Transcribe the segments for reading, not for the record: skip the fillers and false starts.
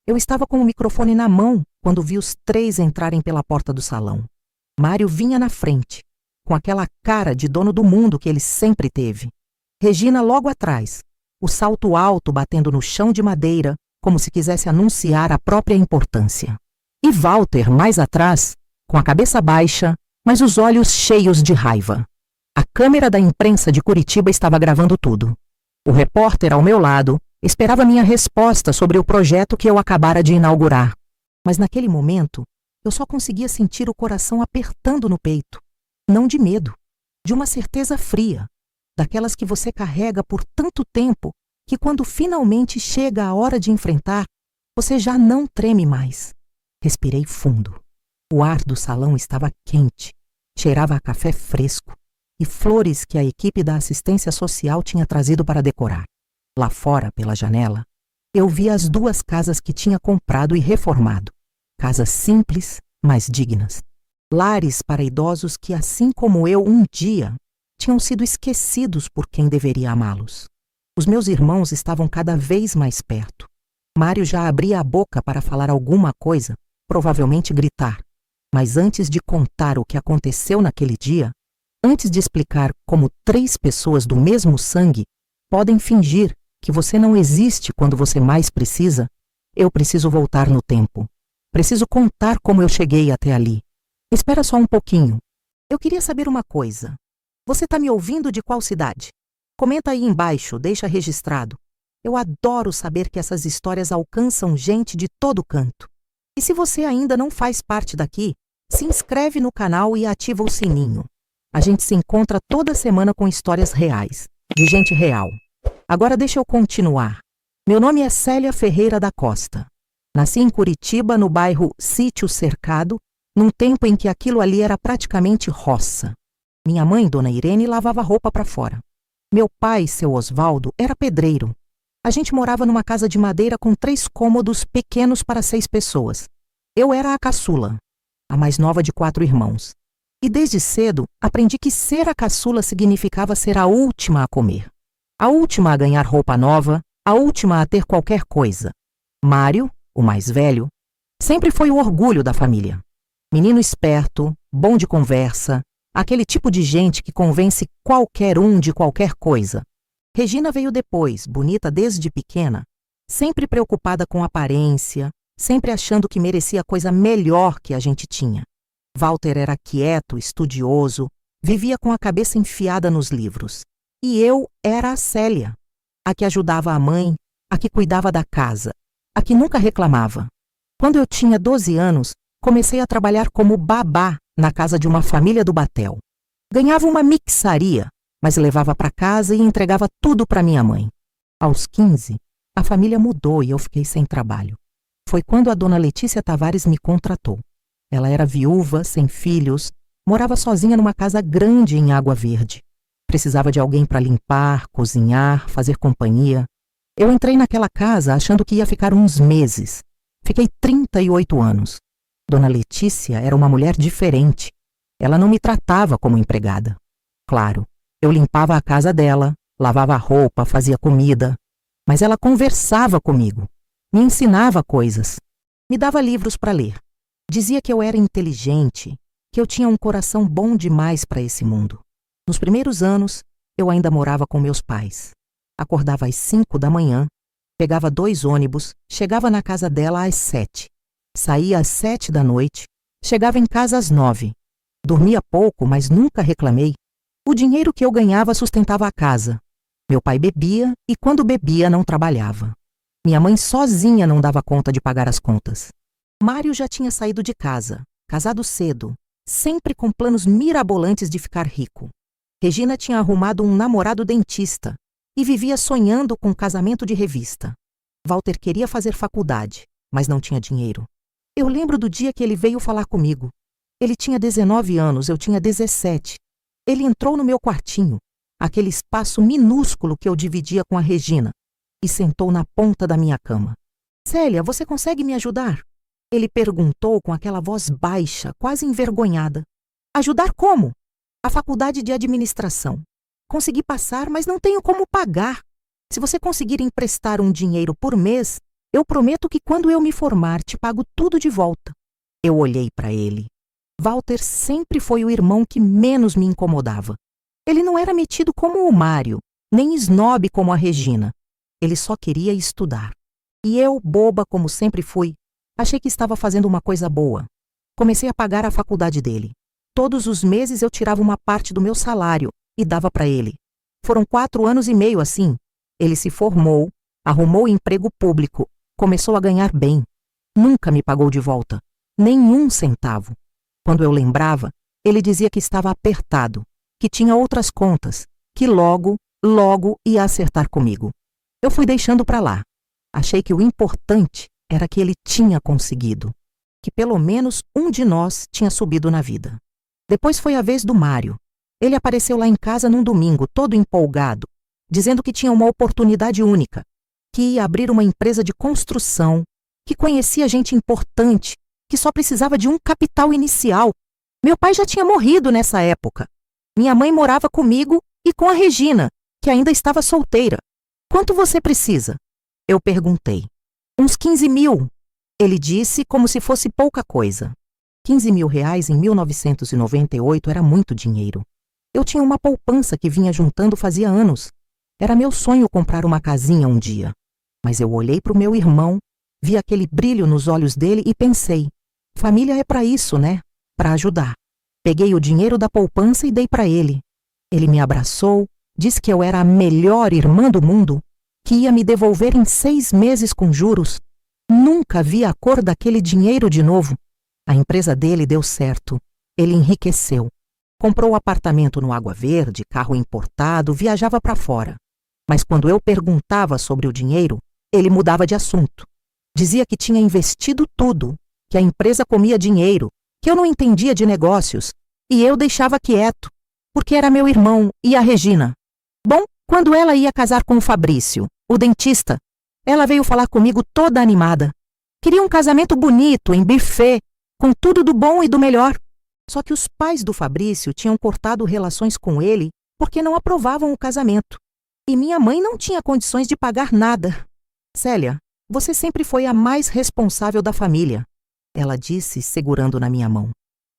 Eu estava com o microfone na mão quando vi os três entrarem pela porta do salão. Mário vinha na frente, com aquela cara de dono do mundo que ele sempre teve. Regina logo atrás, o salto alto batendo no chão de madeira, como se quisesse anunciar a própria importância. E Walter, mais atrás, com a cabeça baixa, mas os olhos cheios de raiva. A câmera da imprensa de Curitiba estava gravando tudo. O repórter ao meu lado esperava minha resposta sobre o projeto que eu acabara de inaugurar. Mas naquele momento, eu só conseguia sentir o coração apertando no peito. Não de medo, de uma certeza fria, daquelas que você carrega por tanto tempo que quando finalmente chega a hora de enfrentar, você já não treme mais. Respirei fundo. O ar do salão estava quente, cheirava a café fresco e flores que a equipe da assistência social tinha trazido para decorar. Lá fora, pela janela, eu via as duas casas que tinha comprado e reformado. Casas simples, mas dignas. Lares para idosos que, assim como eu, um dia, tinham sido esquecidos por quem deveria amá-los. Os meus irmãos estavam cada vez mais perto. Mário já abria a boca para falar alguma coisa, provavelmente gritar. Mas antes de contar o que aconteceu naquele dia, antes de explicar como 3 pessoas do mesmo sangue podem fingir que você não existe quando você mais precisa, eu preciso voltar no tempo. Preciso contar como eu cheguei até ali. Espera só um pouquinho. Eu queria saber uma coisa. Você está me ouvindo de qual cidade? Comenta aí embaixo, deixa registrado. Eu adoro saber que essas histórias alcançam gente de todo canto. E se você ainda não faz parte daqui, se inscreve no canal e ativa o sininho. A gente se encontra toda semana com histórias reais, de gente real. Agora deixa eu continuar. Meu nome é Célia Ferreira da Costa. Nasci em Curitiba, no bairro Sítio Cercado, num tempo em que aquilo ali era praticamente roça. Minha mãe, Dona Irene, lavava roupa para fora. Meu pai, seu Osvaldo, era pedreiro. A gente morava numa casa de madeira com 3 cômodos pequenos para 6 pessoas. Eu era a caçula, a mais nova de 4 irmãos. E desde cedo aprendi que ser a caçula significava ser a última a comer. A última a ganhar roupa nova, a última a ter qualquer coisa. Mário, o mais velho, sempre foi o orgulho da família. Menino esperto, bom de conversa, aquele tipo de gente que convence qualquer um de qualquer coisa. Regina veio depois, bonita desde pequena, sempre preocupada com aparência, sempre achando que merecia coisa melhor que a gente tinha. Walter era quieto, estudioso, vivia com a cabeça enfiada nos livros. E eu era a Célia, a que ajudava a mãe, a que cuidava da casa, a que nunca reclamava. Quando eu tinha 12 anos, comecei a trabalhar como babá na casa de uma família do Batel. Ganhava uma mixaria, mas levava para casa e entregava tudo para minha mãe. Aos 15, a família mudou e eu fiquei sem trabalho. Foi quando a dona Letícia Tavares me contratou. Ela era viúva, sem filhos, morava sozinha numa casa grande em Água Verde. Precisava de alguém para limpar, cozinhar, fazer companhia. Eu entrei naquela casa achando que ia ficar uns meses. Fiquei 38 anos. Dona Letícia era uma mulher diferente. Ela não me tratava como empregada. Claro, eu limpava a casa dela, lavava a roupa, fazia comida. Mas ela conversava comigo, me ensinava coisas, me dava livros para ler. Dizia que eu era inteligente, que eu tinha um coração bom demais para esse mundo. Nos primeiros anos, eu ainda morava com meus pais. Acordava às 5 da manhã, pegava 2 ônibus, chegava na casa dela às 7. Saía às 7 da noite, chegava em casa às 9. Dormia pouco, mas nunca reclamei. O dinheiro que eu ganhava sustentava a casa. Meu pai bebia e, quando bebia, não trabalhava. Minha mãe sozinha não dava conta de pagar as contas. Mário já tinha saído de casa, casado cedo, sempre com planos mirabolantes de ficar rico. Regina tinha arrumado um namorado dentista e vivia sonhando com um casamento de revista. Walter queria fazer faculdade, mas não tinha dinheiro. Eu lembro do dia que ele veio falar comigo. Ele tinha 19 anos, eu tinha 17. Ele entrou no meu quartinho, aquele espaço minúsculo que eu dividia com a Regina, e sentou na ponta da minha cama. Célia, você consegue me ajudar? Ele perguntou com aquela voz baixa, quase envergonhada. Ajudar como? A faculdade de administração. Consegui passar, mas não tenho como pagar. Se você conseguir emprestar um dinheiro por mês, Eu prometo que quando eu me formar, te pago tudo de volta. Eu olhei para ele. Walter sempre foi o irmão que menos me incomodava. Ele não era metido como o Mário, nem snob como a Regina. Ele só queria estudar. E eu, boba como sempre fui, achei que estava fazendo uma coisa boa. Comecei a pagar a faculdade dele. Todos os meses eu tirava uma parte do meu salário e dava para ele. Foram 4 anos e meio assim. Ele se formou, arrumou emprego público, começou a ganhar bem. Nunca me pagou de volta, nem um centavo. Quando eu lembrava, ele dizia que estava apertado, que tinha outras contas, que logo ia acertar comigo. Eu fui deixando para lá. Achei que o importante era que ele tinha conseguido, que pelo menos um de nós tinha subido na vida. Depois foi a vez do Mário. Ele apareceu lá em casa num domingo, todo empolgado, dizendo que tinha uma oportunidade única, que ia abrir uma empresa de construção, que conhecia gente importante, que só precisava de um capital inicial. Meu pai já tinha morrido nessa época. Minha mãe morava comigo e com a Regina, que ainda estava solteira. Quanto você precisa? Eu perguntei. Uns 15 mil. Ele disse como se fosse pouca coisa. 15 mil reais em 1998 era muito dinheiro. Eu tinha uma poupança que vinha juntando fazia anos. Era meu sonho comprar uma casinha um dia. Mas eu olhei para o meu irmão, vi aquele brilho nos olhos dele e pensei, família é para isso, né? Para ajudar. Peguei o dinheiro da poupança e dei para ele. Ele me abraçou, disse que eu era a melhor irmã do mundo, que ia me devolver em 6 meses com juros. Nunca vi a cor daquele dinheiro de novo. A empresa dele deu certo. Ele enriqueceu. Comprou apartamento no Água Verde, carro importado, viajava para fora. Mas quando eu perguntava sobre o dinheiro, ele mudava de assunto. Dizia que tinha investido tudo, que a empresa comia dinheiro, que eu não entendia de negócios, e eu deixava quieto, porque era meu irmão e a Regina. Bom, quando ela ia casar com o Fabrício, o dentista, ela veio falar comigo toda animada. Queria um casamento bonito, em buffet, com tudo do bom e do melhor. Só que os pais do Fabrício tinham cortado relações com ele porque não aprovavam o casamento. E minha mãe não tinha condições de pagar nada. Célia, você sempre foi a mais responsável da família, ela disse, segurando na minha mão.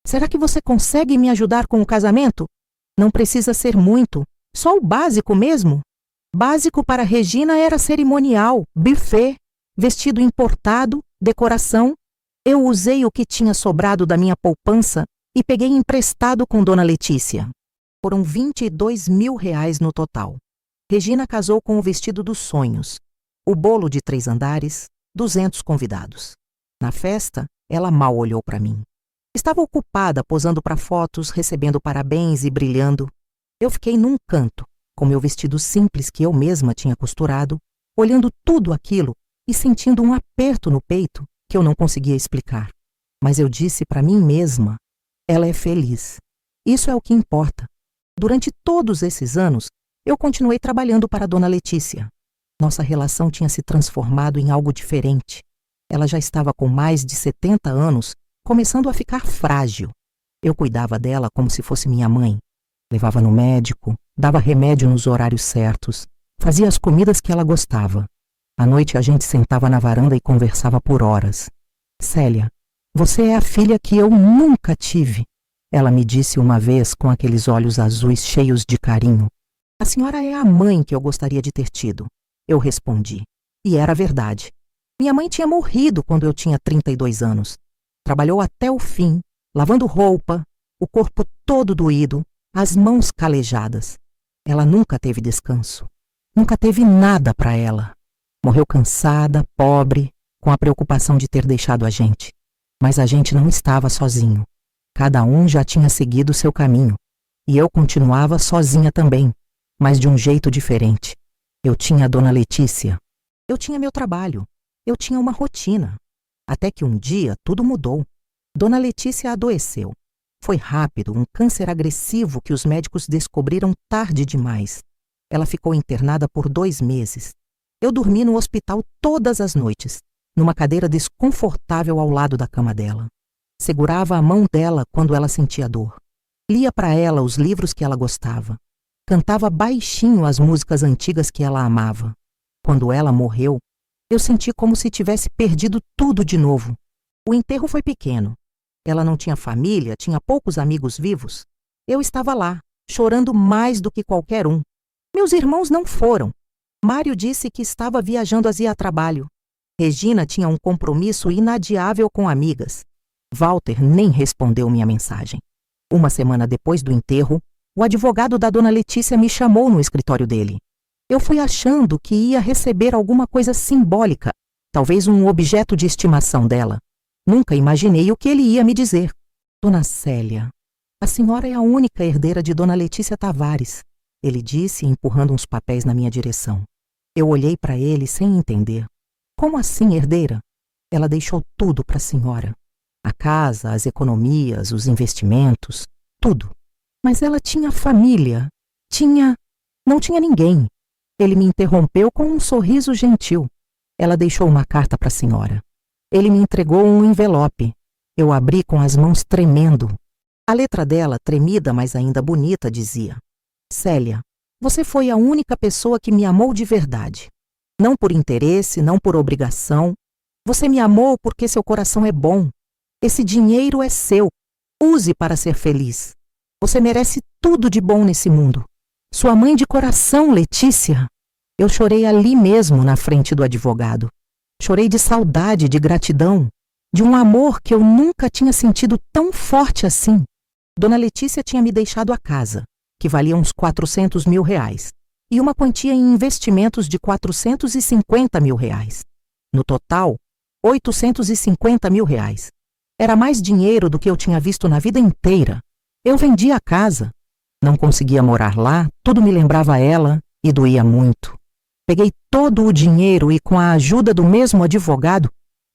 Será que você consegue me ajudar com o casamento? Não precisa ser muito, só o básico mesmo. Básico para Regina era cerimonial, buffet, vestido importado, decoração. Eu usei o que tinha sobrado da minha poupança e peguei emprestado com Dona Letícia. Foram 22 mil reais no total. Regina casou com o vestido dos sonhos. O bolo de 3 andares, 200 convidados. Na festa, ela mal olhou para mim. Estava ocupada posando para fotos, recebendo parabéns e brilhando. Eu fiquei num canto, com meu vestido simples que eu mesma tinha costurado, olhando tudo aquilo e sentindo um aperto no peito que eu não conseguia explicar. Mas eu disse para mim mesma, ela é feliz. Isso é o que importa. Durante todos esses anos, eu continuei trabalhando para Dona Letícia. Nossa relação tinha se transformado em algo diferente. Ela já estava com mais de 70 anos, começando a ficar frágil. Eu cuidava dela como se fosse minha mãe. Levava no médico, dava remédio nos horários certos, fazia as comidas que ela gostava. À noite a gente sentava na varanda e conversava por horas. Célia, você é a filha que eu nunca tive, ela me disse uma vez com aqueles olhos azuis cheios de carinho. A senhora é a mãe que eu gostaria de ter tido, eu respondi. E era verdade. Minha mãe tinha morrido quando eu tinha 32 anos. Trabalhou até o fim, lavando roupa, o corpo todo doído, as mãos calejadas. Ela nunca teve descanso. Nunca teve nada para ela. Morreu cansada, pobre, com a preocupação de ter deixado a gente. Mas a gente não estava sozinho. Cada um já tinha seguido seu caminho. E eu continuava sozinha também, mas de um jeito diferente. Eu tinha a Dona Letícia. Eu tinha meu trabalho. Eu tinha uma rotina. Até que um dia tudo mudou. Dona Letícia adoeceu. Foi rápido, um câncer agressivo que os médicos descobriram tarde demais. Ela ficou internada por 2 meses. Eu dormi no hospital todas as noites, numa cadeira desconfortável ao lado da cama dela. Segurava a mão dela quando ela sentia dor. Lia para ela os livros que ela gostava. Cantava baixinho as músicas antigas que ela amava. Quando ela morreu, Eu senti como se tivesse perdido tudo de novo. O enterro foi pequeno. Ela não tinha família, tinha poucos amigos vivos. Eu estava lá, chorando mais do que qualquer um. Meus irmãos não foram. Mário disse que estava viajando a trabalho. Regina tinha um compromisso inadiável com amigas. Walter nem respondeu minha mensagem. Uma semana depois do enterro, o advogado da dona Letícia me chamou no escritório dele. Eu fui achando que ia receber alguma coisa simbólica, talvez um objeto de estimação dela. Nunca imaginei o que ele ia me dizer. Dona Célia, a senhora é a única herdeira de dona Letícia Tavares, ele disse, empurrando uns papéis na minha direção. Eu olhei para ele sem entender. Como assim, herdeira? Ela deixou tudo para a senhora. A casa, as economias, os investimentos, tudo. Mas ela tinha família. Não tinha ninguém. Ele me interrompeu com um sorriso gentil. Ela deixou uma carta para a senhora. Ele me entregou um envelope. Eu abri com as mãos tremendo. A letra dela, tremida, mas ainda bonita, dizia: Célia, você foi a única pessoa que me amou de verdade. Não por interesse, não por obrigação. Você me amou porque seu coração é bom. Esse dinheiro é seu. Use para ser feliz. Você merece tudo de bom nesse mundo. Sua mãe de coração, Letícia. Eu chorei ali mesmo, na frente do advogado. Chorei de saudade, de gratidão, de um amor que eu nunca tinha sentido tão forte assim. Dona Letícia tinha me deixado a casa, que valia uns 400 mil reais, e uma quantia em investimentos de 450 mil reais. No total, 850 mil reais. Era mais dinheiro do que eu tinha visto na vida inteira. Eu vendi a casa. Não conseguia morar lá, tudo me lembrava ela e doía muito. Peguei todo o dinheiro e, com a ajuda do mesmo advogado,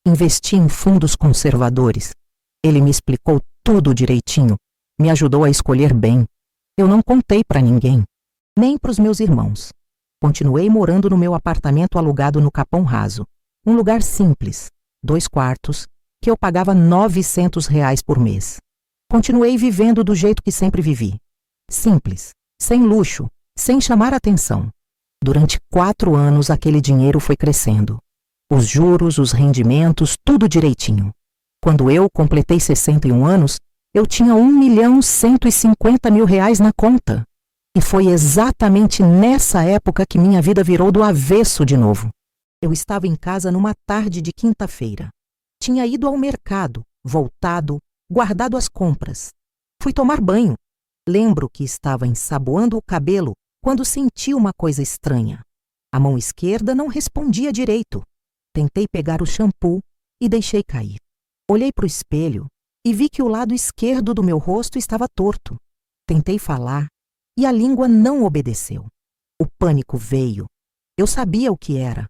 investi em fundos conservadores. Ele me explicou tudo direitinho, me ajudou a escolher bem. Eu não contei para ninguém, nem para os meus irmãos. Continuei morando no meu apartamento alugado no Capão Raso, um lugar simples, 2 quartos, que eu pagava R$ 900 por mês. Continuei vivendo do jeito que sempre vivi. Simples, sem luxo, sem chamar atenção. Durante 4 anos aquele dinheiro foi crescendo. Os juros, os rendimentos, tudo direitinho. Quando eu completei 61 anos, eu tinha R$ 1.150.000 na conta. E foi exatamente nessa época que minha vida virou do avesso de novo. Eu estava em casa numa tarde de quinta-feira. Tinha ido ao mercado, voltado, guardado as compras. Fui tomar banho. Lembro que estava ensaboando o cabelo quando senti uma coisa estranha. A mão esquerda não respondia direito. Tentei pegar o shampoo e deixei cair. Olhei para o espelho e vi que o lado esquerdo do meu rosto estava torto. Tentei falar e a língua não obedeceu. O pânico veio. Eu sabia o que era.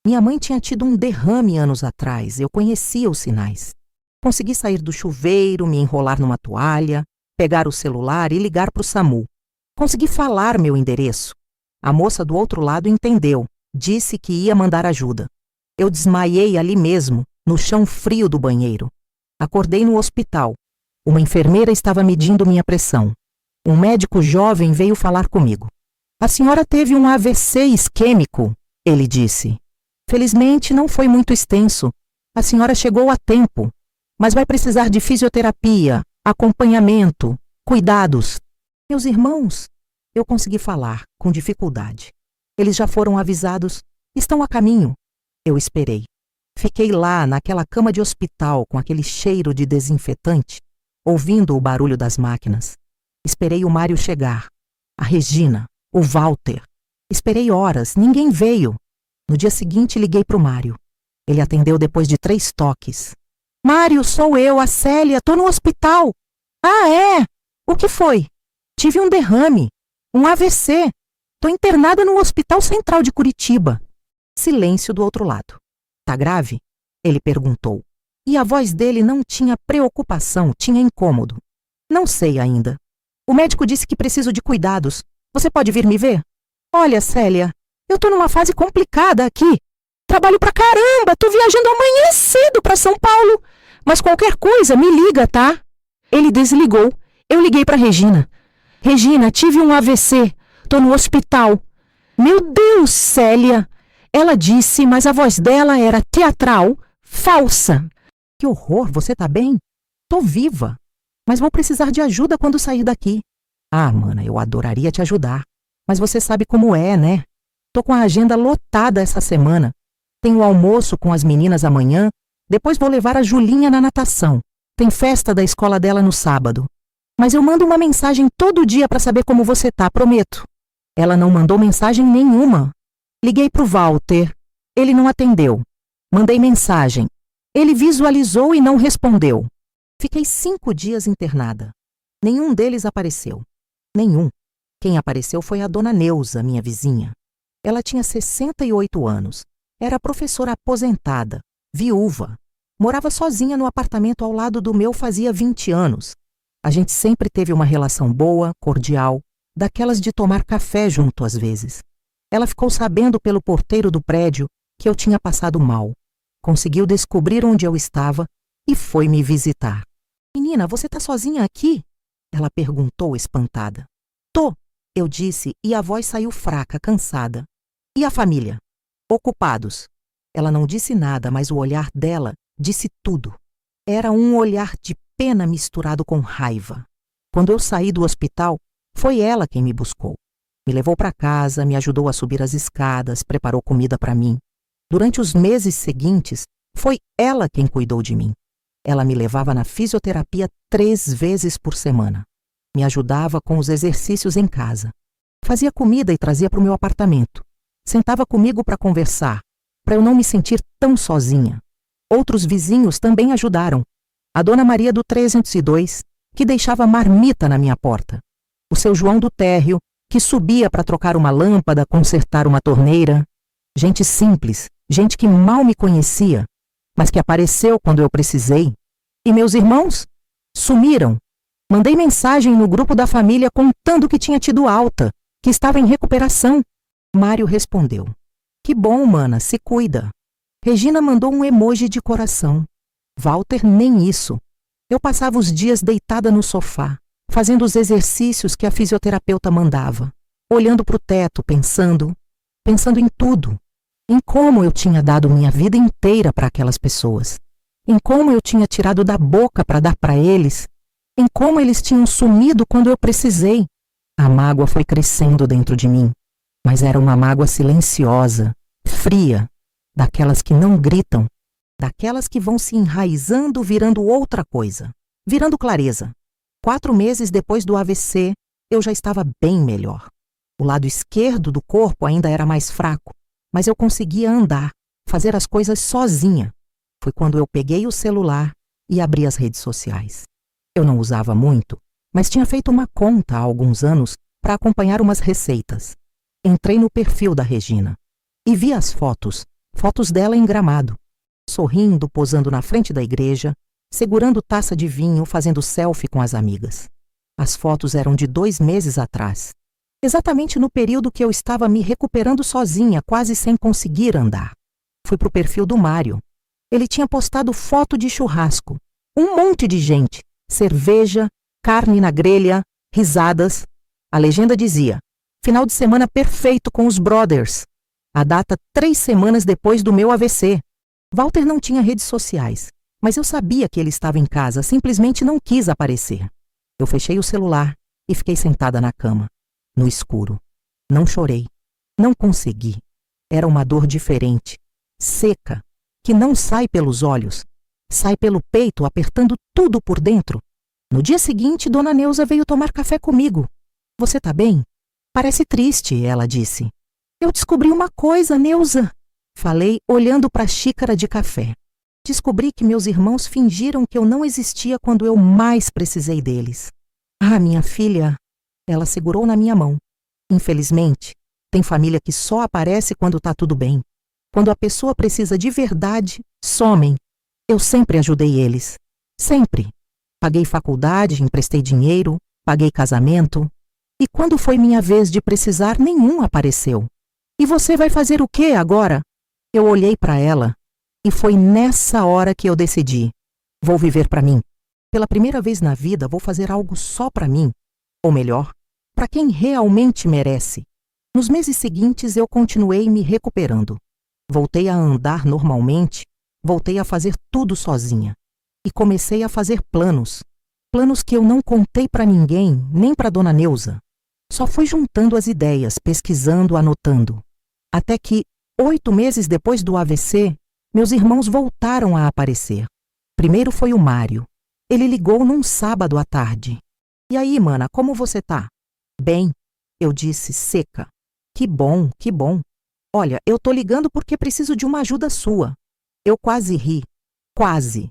Minha mãe tinha tido um derrame anos atrás, eu conhecia os sinais. Consegui sair do chuveiro, me enrolar numa toalha, pegar o celular e ligar para o SAMU. Consegui falar meu endereço. A moça do outro lado entendeu, disse que ia mandar ajuda. Eu desmaiei ali mesmo, no chão frio do banheiro. Acordei no hospital. Uma enfermeira estava medindo minha pressão. Um médico jovem veio falar comigo. A senhora teve um AVC isquêmico, ele disse. Felizmente não foi muito extenso. A senhora chegou a tempo, mas vai precisar de fisioterapia, acompanhamento, cuidados. Meus irmãos, eu consegui falar, com dificuldade. Eles já foram avisados, estão a caminho. Eu esperei. Fiquei lá, naquela cama de hospital, com aquele cheiro de desinfetante, ouvindo o barulho das máquinas. Esperei o Mário chegar, a Regina, o Walter. Esperei horas, ninguém veio. No dia seguinte, liguei para o Mário. Ele atendeu depois de 3 toques. Mário, sou eu, a Célia, tô no hospital. Ah, é? O que foi? Tive um derrame, um AVC. Tô internada no Hospital Central de Curitiba. Silêncio do outro lado. Tá grave? Ele perguntou. E a voz dele não tinha preocupação, tinha incômodo. Não sei ainda. O médico disse que preciso de cuidados. Você pode vir me ver? Olha, Célia, eu tô numa fase complicada aqui. Trabalho pra caramba, tô viajando amanhã cedo pra São Paulo. Mas qualquer coisa, me liga, tá? Ele desligou. Eu liguei pra Regina. Regina, tive um AVC. Tô no hospital. Meu Deus, Célia. Ela disse, mas a voz dela era teatral, falsa. Que horror, você tá bem? Tô viva, mas vou precisar de ajuda quando sair daqui. Ah, mana, eu adoraria te ajudar, mas você sabe como é, né? Tô com a agenda lotada essa semana. Tenho almoço com as meninas amanhã, depois vou levar a Julinha na natação. Tem festa da escola dela no sábado. Mas eu mando uma mensagem todo dia para saber como você tá, prometo. Ela não mandou mensagem nenhuma. Liguei pro Walter. Ele não atendeu. Mandei mensagem. Ele visualizou e não respondeu. Fiquei 5 dias internada. Nenhum deles apareceu. Nenhum. Quem apareceu foi a dona Neuza, minha vizinha. Ela tinha 68 anos. Era professora aposentada, viúva. Morava sozinha no apartamento ao lado do meu fazia 20 anos. A gente sempre teve uma relação boa, cordial, daquelas de tomar café junto às vezes. Ela ficou sabendo pelo porteiro do prédio que eu tinha passado mal. Conseguiu descobrir onde eu estava e foi me visitar. Menina, você tá sozinha aqui? Ela perguntou espantada. Tô, eu disse e a voz saiu fraca, cansada. E a família? Ocupados. Ela não disse nada, mas o olhar dela disse tudo. Era um olhar de pena misturado com raiva. Quando eu saí do hospital, foi ela quem me buscou. Me levou para casa, me ajudou a subir as escadas, preparou comida para mim. Durante os meses seguintes, foi ela quem cuidou de mim. Ela me levava na fisioterapia 3 vezes por semana. Me ajudava com os exercícios em casa. Fazia comida e trazia para o meu apartamento. Sentava comigo para conversar, para eu não me sentir tão sozinha. Outros vizinhos também ajudaram. A dona Maria do 302, que deixava marmita na minha porta. O seu João do térreo, que subia para trocar uma lâmpada, consertar uma torneira. Gente simples, gente que mal me conhecia, mas que apareceu quando eu precisei. E meus irmãos? Sumiram. Mandei mensagem no grupo da família contando que tinha tido alta, que estava em recuperação. Mário respondeu. Que bom, mana, se cuida. Regina mandou um emoji de coração. Walter nem isso. Eu passava os dias deitada no sofá, fazendo os exercícios que a fisioterapeuta mandava, olhando para o teto, pensando em tudo. Em como eu tinha dado minha vida inteira para aquelas pessoas. Em como eu tinha tirado da boca para dar para eles. Em como eles tinham sumido quando eu precisei. A mágoa foi crescendo dentro de mim. Mas era uma mágoa silenciosa, fria, daquelas que não gritam, daquelas que vão se enraizando, virando outra coisa, virando clareza. 4 meses depois do AVC, eu já estava bem melhor. O lado esquerdo do corpo ainda era mais fraco, mas eu conseguia andar, fazer as coisas sozinha. Foi quando eu peguei o celular e abri as redes sociais. Eu não usava muito, mas tinha feito uma conta há alguns anos para acompanhar umas receitas. Entrei no perfil da Regina e vi as fotos dela em Gramado, sorrindo, posando na frente da igreja, segurando taça de vinho, fazendo selfie com as amigas. As fotos eram de 2 meses atrás, exatamente no período que eu estava me recuperando sozinha, quase sem conseguir andar. Fui pro perfil do Mário. Ele tinha postado foto de churrasco, um monte de gente, cerveja, carne na grelha, risadas. A legenda dizia: final de semana perfeito com os brothers. A data 3 semanas depois do meu AVC. Walter não tinha redes sociais, mas eu sabia que ele estava em casa, simplesmente não quis aparecer. Eu fechei o celular e fiquei sentada na cama, no escuro. Não chorei. Não consegui. Era uma dor diferente, seca, que não sai pelos olhos, sai pelo peito, apertando tudo por dentro. No dia seguinte, dona Neuza veio tomar café comigo. Você tá bem? Parece triste, ela disse. Eu descobri uma coisa, Neuza. Falei, olhando para a xícara de café. Descobri que meus irmãos fingiram que eu não existia quando eu mais precisei deles. Ah, minha filha. Ela segurou na minha mão. Infelizmente, tem família que só aparece quando tá tudo bem. Quando a pessoa precisa de verdade, somem. Eu sempre ajudei eles. Sempre. Paguei faculdade, emprestei dinheiro, paguei casamento. E quando foi minha vez de precisar, nenhum apareceu. E você vai fazer o quê agora? Eu olhei para ela e foi nessa hora que eu decidi. Vou viver para mim. Pela primeira vez na vida, vou fazer algo só para mim. Ou melhor, para quem realmente merece. Nos meses seguintes, eu continuei me recuperando. Voltei a andar normalmente, voltei a fazer tudo sozinha. E comecei a fazer planos. Planos que eu não contei para ninguém, nem para Dona Neuza. Só fui juntando as ideias, pesquisando, anotando. Até que, 8 meses depois do AVC, meus irmãos voltaram a aparecer. Primeiro foi o Mário. Ele ligou num sábado à tarde. E aí, mana, como você tá? Bem, eu disse, seca. Que bom, que bom. Olha, eu tô ligando porque preciso de uma ajuda sua. Eu quase ri. Quase.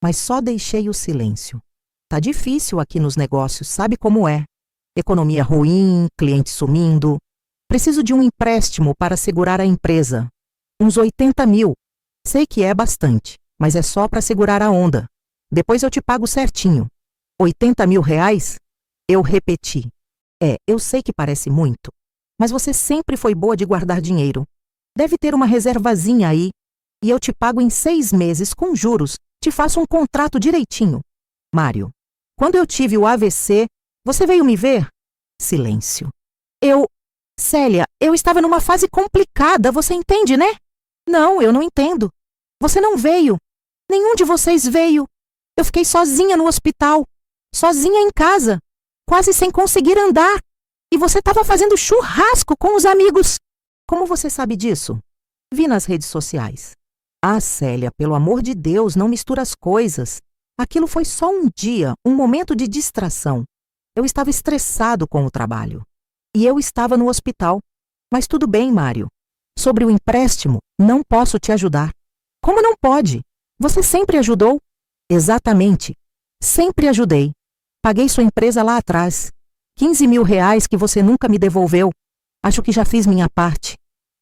Mas só deixei o silêncio. Tá difícil aqui nos negócios, sabe como é? Economia ruim, cliente sumindo. Preciso de um empréstimo para segurar a empresa. Uns 80 mil. Sei que é bastante, mas é só para segurar a onda. Depois eu te pago certinho. 80 mil reais? Eu repeti. Eu sei que parece muito, mas você sempre foi boa de guardar dinheiro. Deve ter uma reservazinha aí. E eu te pago em 6 meses, com juros. Te faço um contrato direitinho. Mário, quando eu tive o AVC, você veio me ver? Silêncio. Célia, eu estava numa fase complicada, você entende, né? Não, eu não entendo. Você não veio. Nenhum de vocês veio. Eu fiquei sozinha no hospital. Sozinha em casa. Quase sem conseguir andar. E você estava fazendo churrasco com os amigos. Como você sabe disso? Vi nas redes sociais. Ah, Célia, pelo amor de Deus, não mistura as coisas. Aquilo foi só um dia, um momento de distração. Eu estava estressado com o trabalho. E eu estava no hospital. Mas tudo bem, Mário. Sobre o empréstimo, não posso te ajudar. Como não pode? Você sempre ajudou? Exatamente. Sempre ajudei. Paguei sua empresa lá atrás. 15 mil reais que você nunca me devolveu. Acho que já fiz minha parte.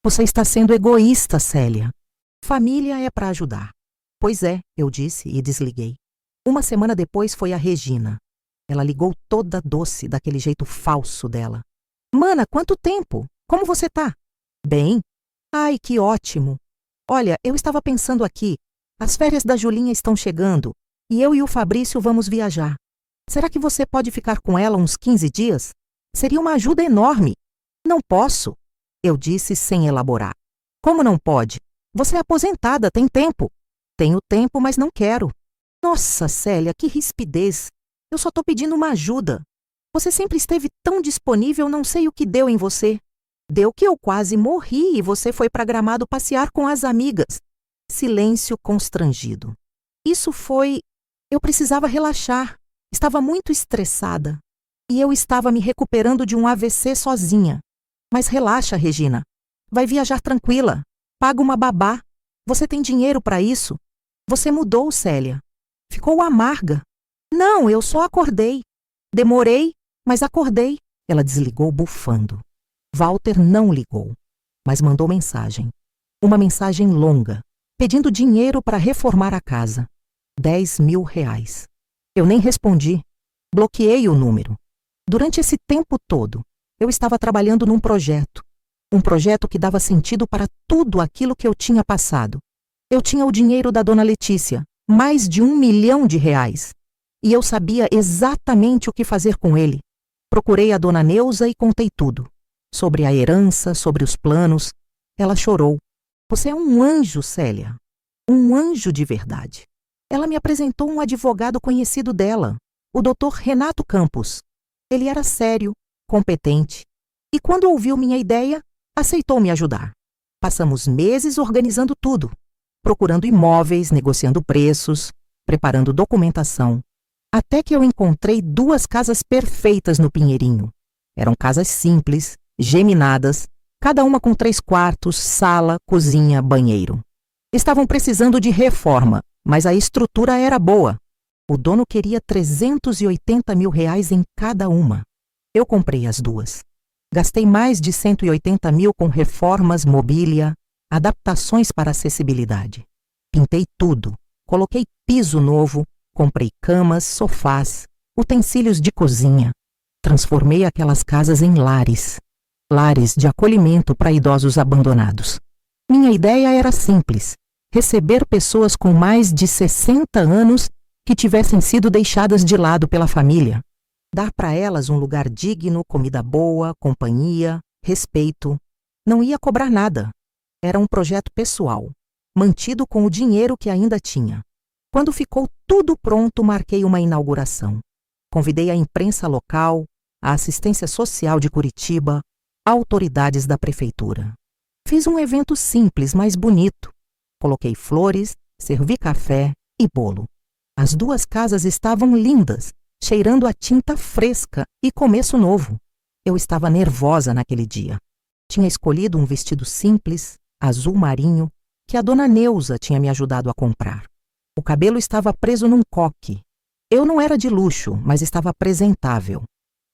Você está sendo egoísta, Célia. Família é para ajudar. Pois é, eu disse e desliguei. Uma semana depois foi a Regina. Ela ligou toda doce, daquele jeito falso dela. Mana, quanto tempo? Como você tá? Bem. Ai, que ótimo. Olha, eu estava pensando aqui. As férias da Julinha estão chegando e eu e o Fabrício vamos viajar. Será que você pode ficar com ela uns 15 dias? Seria uma ajuda enorme. Não posso, eu disse sem elaborar. Como não pode? Você é aposentada, tem tempo. Tenho tempo, mas não quero. Nossa, Célia, que rispidez. Eu só tô pedindo uma ajuda. Você sempre esteve tão disponível, não sei o que deu em você. Deu que eu quase morri e você foi para Gramado passear com as amigas. Silêncio constrangido. Isso foi... Eu precisava relaxar. Estava muito estressada. E eu estava me recuperando de um AVC sozinha. Mas relaxa, Regina. Vai viajar tranquila. Paga uma babá. Você tem dinheiro para isso. Você mudou, Célia. Ficou amarga. Não, eu só acordei. Demorei, mas acordei. Ela desligou bufando. Walter não ligou, mas mandou mensagem. Uma mensagem longa, pedindo dinheiro para reformar a casa. 10 mil reais. Eu nem respondi. Bloqueei o número. Durante esse tempo todo, eu estava trabalhando num projeto. Um projeto que dava sentido para tudo aquilo que eu tinha passado. Eu tinha o dinheiro da dona Letícia, mais de 1 milhão de reais. E eu sabia exatamente o que fazer com ele. Procurei a dona Neuza e contei tudo. Sobre a herança, sobre os planos. Ela chorou. Você é um anjo, Célia. Um anjo de verdade. Ela me apresentou um advogado conhecido dela, o Dr. Renato Campos. Ele era sério, competente. E quando ouviu minha ideia, aceitou me ajudar. Passamos meses organizando tudo. Procurando imóveis, negociando preços, preparando documentação. Até que eu encontrei 2 casas perfeitas no Pinheirinho. Eram casas simples, geminadas, cada uma com 3 quartos, sala, cozinha, banheiro. Estavam precisando de reforma, mas a estrutura era boa. O dono queria 380 mil reais em cada uma. Eu comprei as 2. Gastei mais de 180 mil com reformas, mobília, adaptações para acessibilidade. Pintei tudo, coloquei piso novo, comprei camas, sofás, utensílios de cozinha. Transformei aquelas casas em lares. Lares de acolhimento para idosos abandonados. Minha ideia era simples: receber pessoas com mais de 60 anos que tivessem sido deixadas de lado pela família. Dar para elas um lugar digno, comida boa, companhia, respeito. Não ia cobrar nada. Era um projeto pessoal, mantido com o dinheiro que ainda tinha. Quando ficou tudo pronto, marquei uma inauguração. Convidei a imprensa local, a assistência social de Curitiba, autoridades da prefeitura. Fiz um evento simples, mas bonito. Coloquei flores, servi café e bolo. As duas casas estavam lindas, cheirando a tinta fresca e começo novo. Eu estava nervosa naquele dia. Tinha escolhido um vestido simples, azul marinho, que a dona Neuza tinha me ajudado a comprar. O cabelo estava preso num coque. Eu não era de luxo, mas estava apresentável.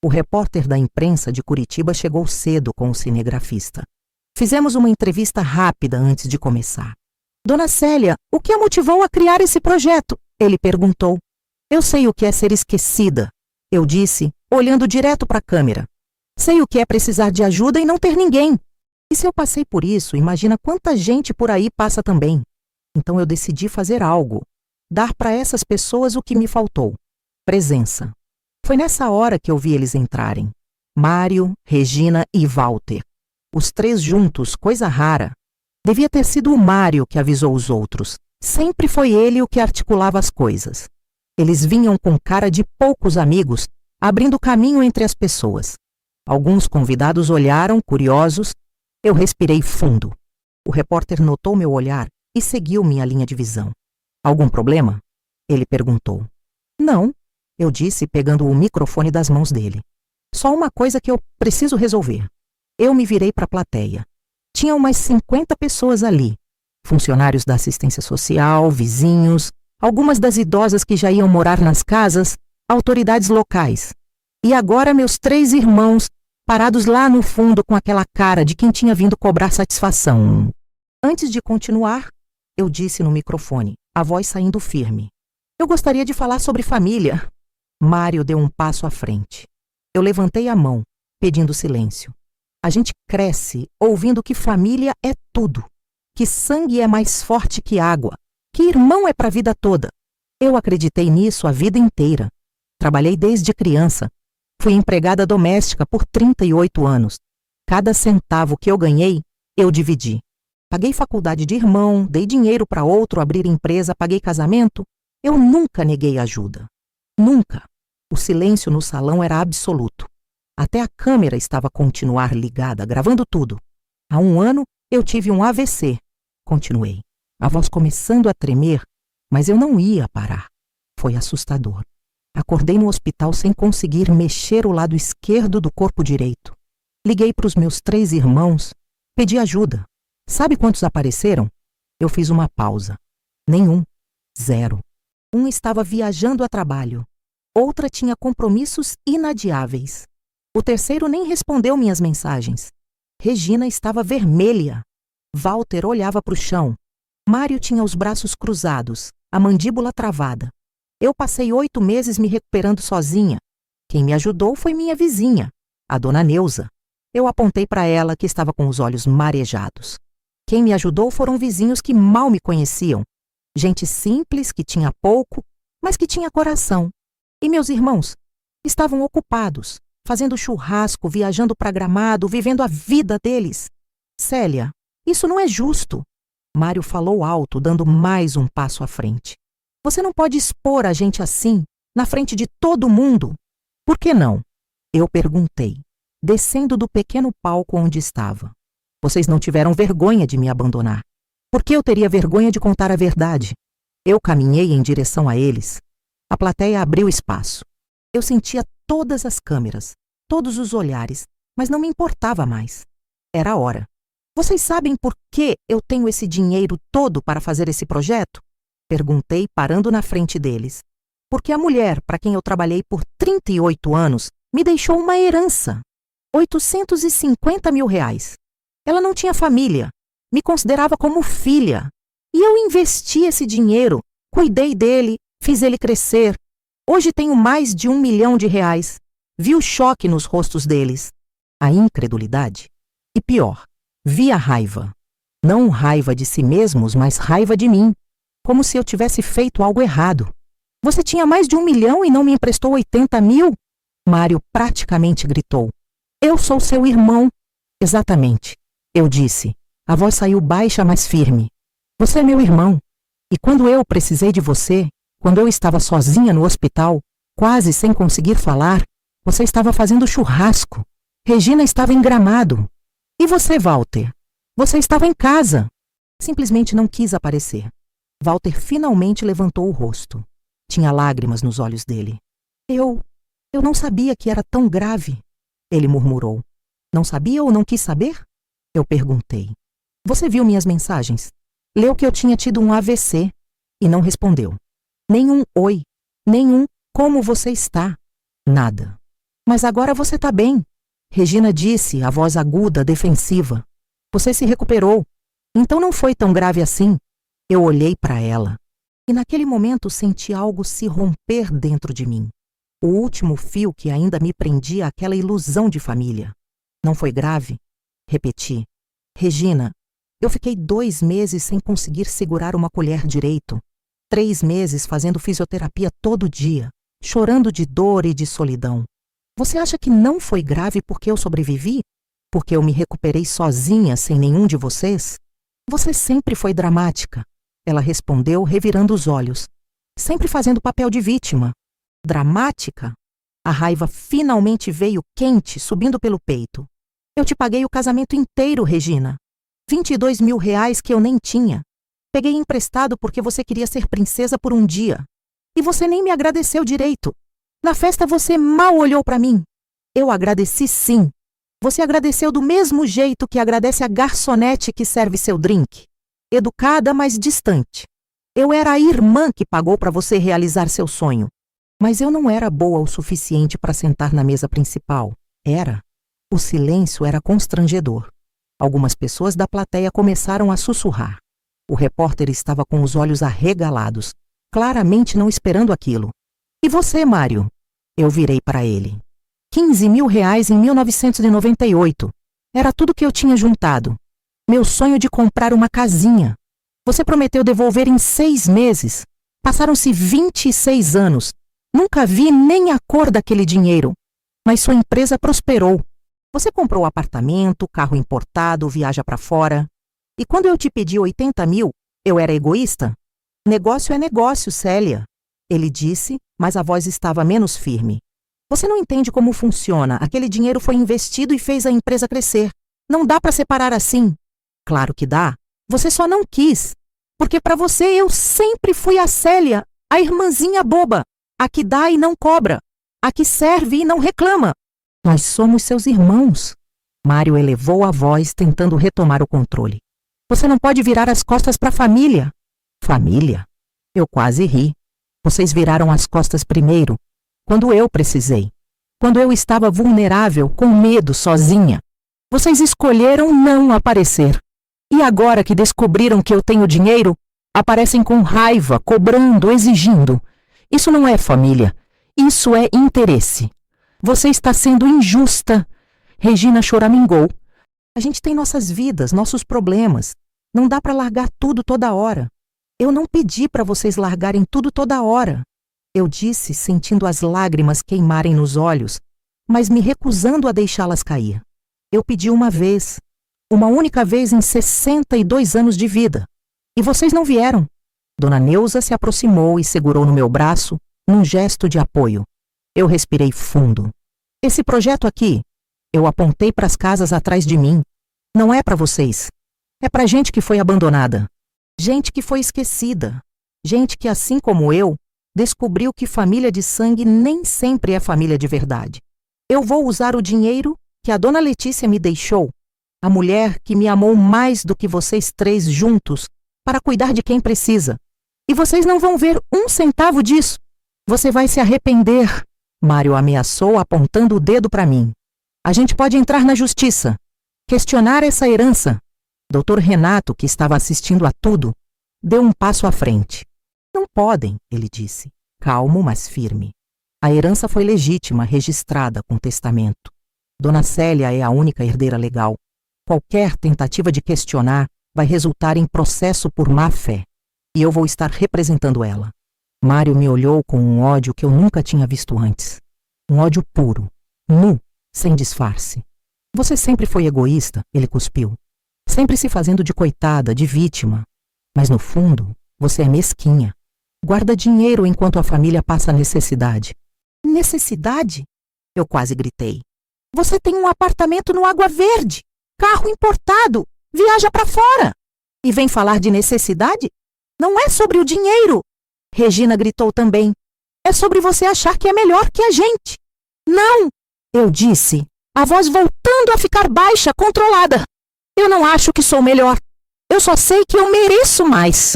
O repórter da imprensa de Curitiba chegou cedo com o cinegrafista. Fizemos uma entrevista rápida antes de começar. Dona Célia, o que a motivou a criar esse projeto? Ele perguntou. Eu sei o que é ser esquecida, eu disse, olhando direto para a câmera. Sei o que é precisar de ajuda e não ter ninguém. E se eu passei por isso, imagina quanta gente por aí passa também. Então eu decidi fazer algo, dar para essas pessoas o que me faltou: presença. Foi nessa hora que eu vi eles entrarem. Mário, Regina e Walter. Os três juntos, coisa rara. Devia ter sido o Mário que avisou os outros. Sempre foi ele o que articulava as coisas. Eles vinham com cara de poucos amigos, abrindo caminho entre as pessoas. Alguns convidados olharam, curiosos. Eu respirei fundo. O repórter notou meu olhar e seguiu minha linha de visão. Algum problema? Ele perguntou. Não, eu disse, pegando o microfone das mãos dele. Só uma coisa que eu preciso resolver. Eu me virei para a plateia. Tinha umas 50 pessoas ali. Funcionários da assistência social, vizinhos, algumas das idosas que já iam morar nas casas, autoridades locais. E agora meus 3 irmãos, parados lá no fundo com aquela cara de quem tinha vindo cobrar satisfação. Antes de continuar, eu disse no microfone, a voz saindo firme. Eu gostaria de falar sobre família. Mário deu um passo à frente. Eu levantei a mão, pedindo silêncio. A gente cresce ouvindo que família é tudo, que sangue é mais forte que água, que irmão é para a vida toda. Eu acreditei nisso a vida inteira. Trabalhei desde criança. Fui empregada doméstica por 38 anos. Cada centavo que eu ganhei, eu dividi. Paguei faculdade de irmão, dei dinheiro para outro abrir empresa, paguei casamento. Eu nunca neguei ajuda. Nunca. O silêncio no salão era absoluto. Até a câmera estava a continuar ligada, gravando tudo. Há 1 ano, eu tive um AVC. Continuei, a voz começando a tremer, mas eu não ia parar. Foi assustador. Acordei no hospital sem conseguir mexer o lado esquerdo do corpo direito. Liguei para os meus 3 irmãos, pedi ajuda. Sabe quantos apareceram? Eu fiz uma pausa. Nenhum. 0. Um estava viajando a trabalho. Outra tinha compromissos inadiáveis. O terceiro nem respondeu minhas mensagens. Regina estava vermelha. Walter olhava para o chão. Mário tinha os braços cruzados, a mandíbula travada. Eu passei 8 meses me recuperando sozinha. Quem me ajudou foi minha vizinha, a dona Neuza. Eu apontei para ela, que estava com os olhos marejados. Quem me ajudou foram vizinhos que mal me conheciam. Gente simples, que tinha pouco, mas que tinha coração. E meus irmãos estavam ocupados, fazendo churrasco, viajando para Gramado, vivendo a vida deles. Célia, isso não é justo. Mário falou alto, dando mais um passo à frente. Você não pode expor a gente assim, na frente de todo mundo. Por que não? Eu perguntei, descendo do pequeno palco onde estava. Vocês não tiveram vergonha de me abandonar. Por que eu teria vergonha de contar a verdade? Eu caminhei em direção a eles. A plateia abriu espaço. Eu sentia todas as câmeras, todos os olhares, mas não me importava mais. Era a hora. Vocês sabem por que eu tenho esse dinheiro todo para fazer esse projeto? Perguntei, parando na frente deles. Porque a mulher para quem eu trabalhei por 38 anos me deixou uma herança. 850 mil reais. Ela não tinha família, me considerava como filha. E eu investi esse dinheiro, cuidei dele, fiz ele crescer. Hoje tenho mais de 1 milhão de reais. Vi o choque nos rostos deles, a incredulidade. E pior, vi a raiva. Não raiva de si mesmos, mas raiva de mim. Como se eu tivesse feito algo errado. Você tinha mais de 1 milhão e não me emprestou 80 mil? Mário praticamente gritou. Eu sou seu irmão. Exatamente, eu disse. A voz saiu baixa, mas firme. Você é meu irmão. E quando eu precisei de você, quando eu estava sozinha no hospital, quase sem conseguir falar, você estava fazendo churrasco. Regina estava em Gramado. E você, Walter? Você estava em casa. Simplesmente não quis aparecer. Walter finalmente levantou o rosto. Tinha lágrimas nos olhos dele. Eu não sabia que era tão grave, ele murmurou. Não sabia ou não quis saber? Eu perguntei. Você viu minhas mensagens? Leu que eu tinha tido um AVC e não respondeu. Nenhum oi, nenhum como você está. Nada. Mas agora você está bem. Regina disse, a voz aguda, defensiva. Você se recuperou. Então não foi tão grave assim. Eu olhei para ela. E naquele momento senti algo se romper dentro de mim. O último fio que ainda me prendia àquela ilusão de família. Não foi grave? Repeti. Regina, eu fiquei 2 meses sem conseguir segurar uma colher direito. 3 meses fazendo fisioterapia todo dia, chorando de dor e de solidão. Você acha que não foi grave porque eu sobrevivi? Porque eu me recuperei sozinha, sem nenhum de vocês? Você sempre foi dramática. Ela respondeu, revirando os olhos. Sempre fazendo papel de vítima. Dramática? A raiva finalmente veio quente, subindo pelo peito. Eu te paguei o casamento inteiro, Regina. 22 mil reais que eu nem tinha. Peguei emprestado porque você queria ser princesa por um dia. E você nem me agradeceu direito. Na festa você mal olhou para mim. Eu agradeci sim. Você agradeceu do mesmo jeito que agradece a garçonete que serve seu drink. Educada, mas distante. Eu era a irmã que pagou para você realizar seu sonho. Mas eu não era boa o suficiente para sentar na mesa principal. Era. O silêncio era constrangedor. Algumas pessoas da plateia começaram a sussurrar. O repórter estava com os olhos arregalados, claramente não esperando aquilo. E você, Mário? Eu virei para ele. 15 mil reais em 1998. Era tudo que eu tinha juntado. Meu sonho de comprar uma casinha. Você prometeu devolver em 6 meses. Passaram-se 26 anos. Nunca vi nem a cor daquele dinheiro. Mas sua empresa prosperou. Você comprou apartamento, carro importado, viaja para fora. E quando eu te pedi 80 mil, eu era egoísta? Negócio é negócio, Célia. Ele disse, mas a voz estava menos firme. Você não entende como funciona. Aquele dinheiro foi investido e fez a empresa crescer. Não dá para separar assim. Claro que dá. Você só não quis. Porque para você eu sempre fui a Célia, a irmãzinha boba, a que dá e não cobra, a que serve e não reclama. Nós somos seus irmãos. Mário elevou a voz, tentando retomar o controle. Você não pode virar as costas para a família. Família? Eu quase ri. Vocês viraram as costas primeiro, quando eu precisei. Quando eu estava vulnerável, com medo, sozinha. Vocês escolheram não aparecer. E agora que descobriram que eu tenho dinheiro, aparecem com raiva, cobrando, exigindo. Isso não é família. Isso é interesse. Você está sendo injusta. Regina choramingou. A gente tem nossas vidas, nossos problemas. Não dá para largar tudo toda hora. Eu não pedi para vocês largarem tudo toda hora. Eu disse, sentindo as lágrimas queimarem nos olhos, mas me recusando a deixá-las cair. Eu pedi uma vez. Uma única vez em 62 anos de vida. E vocês não vieram. Dona Neuza se aproximou e segurou no meu braço, num gesto de apoio. Eu respirei fundo. Esse projeto aqui, eu apontei para as casas atrás de mim. Não é para vocês. É para gente que foi abandonada. Gente que foi esquecida. Gente que, assim como eu, descobriu que família de sangue nem sempre é família de verdade. Eu vou usar o dinheiro que a dona Letícia me deixou, a mulher que me amou mais do que vocês 3 juntos, para cuidar de quem precisa. E vocês não vão ver 1 centavo disso. Você vai se arrepender, Mário ameaçou, apontando o dedo para mim. A gente pode entrar na justiça, questionar essa herança. Dr. Renato, que estava assistindo a tudo, deu um passo à frente. Não podem, ele disse, calmo, mas firme. A herança foi legítima, registrada com testamento. Dona Célia é a única herdeira legal. Qualquer tentativa de questionar vai resultar em processo por má-fé. E eu vou estar representando ela. Mário me olhou com um ódio que eu nunca tinha visto antes. Um ódio puro, nu, sem disfarce. Você sempre foi egoísta, ele cuspiu. sempre se fazendo de coitada, de vítima. Mas no fundo, você é mesquinha. Guarda dinheiro enquanto a família passa necessidade. Necessidade? Eu quase gritei. Você tem um apartamento no Água Verde, carro importado, viaja para fora. E vem falar de necessidade? Não é sobre o dinheiro. Regina gritou também. É sobre você achar que é melhor que a gente. Não, eu disse, a voz voltando a ficar baixa, controlada. Eu não acho que sou melhor. Eu só sei que eu mereço mais.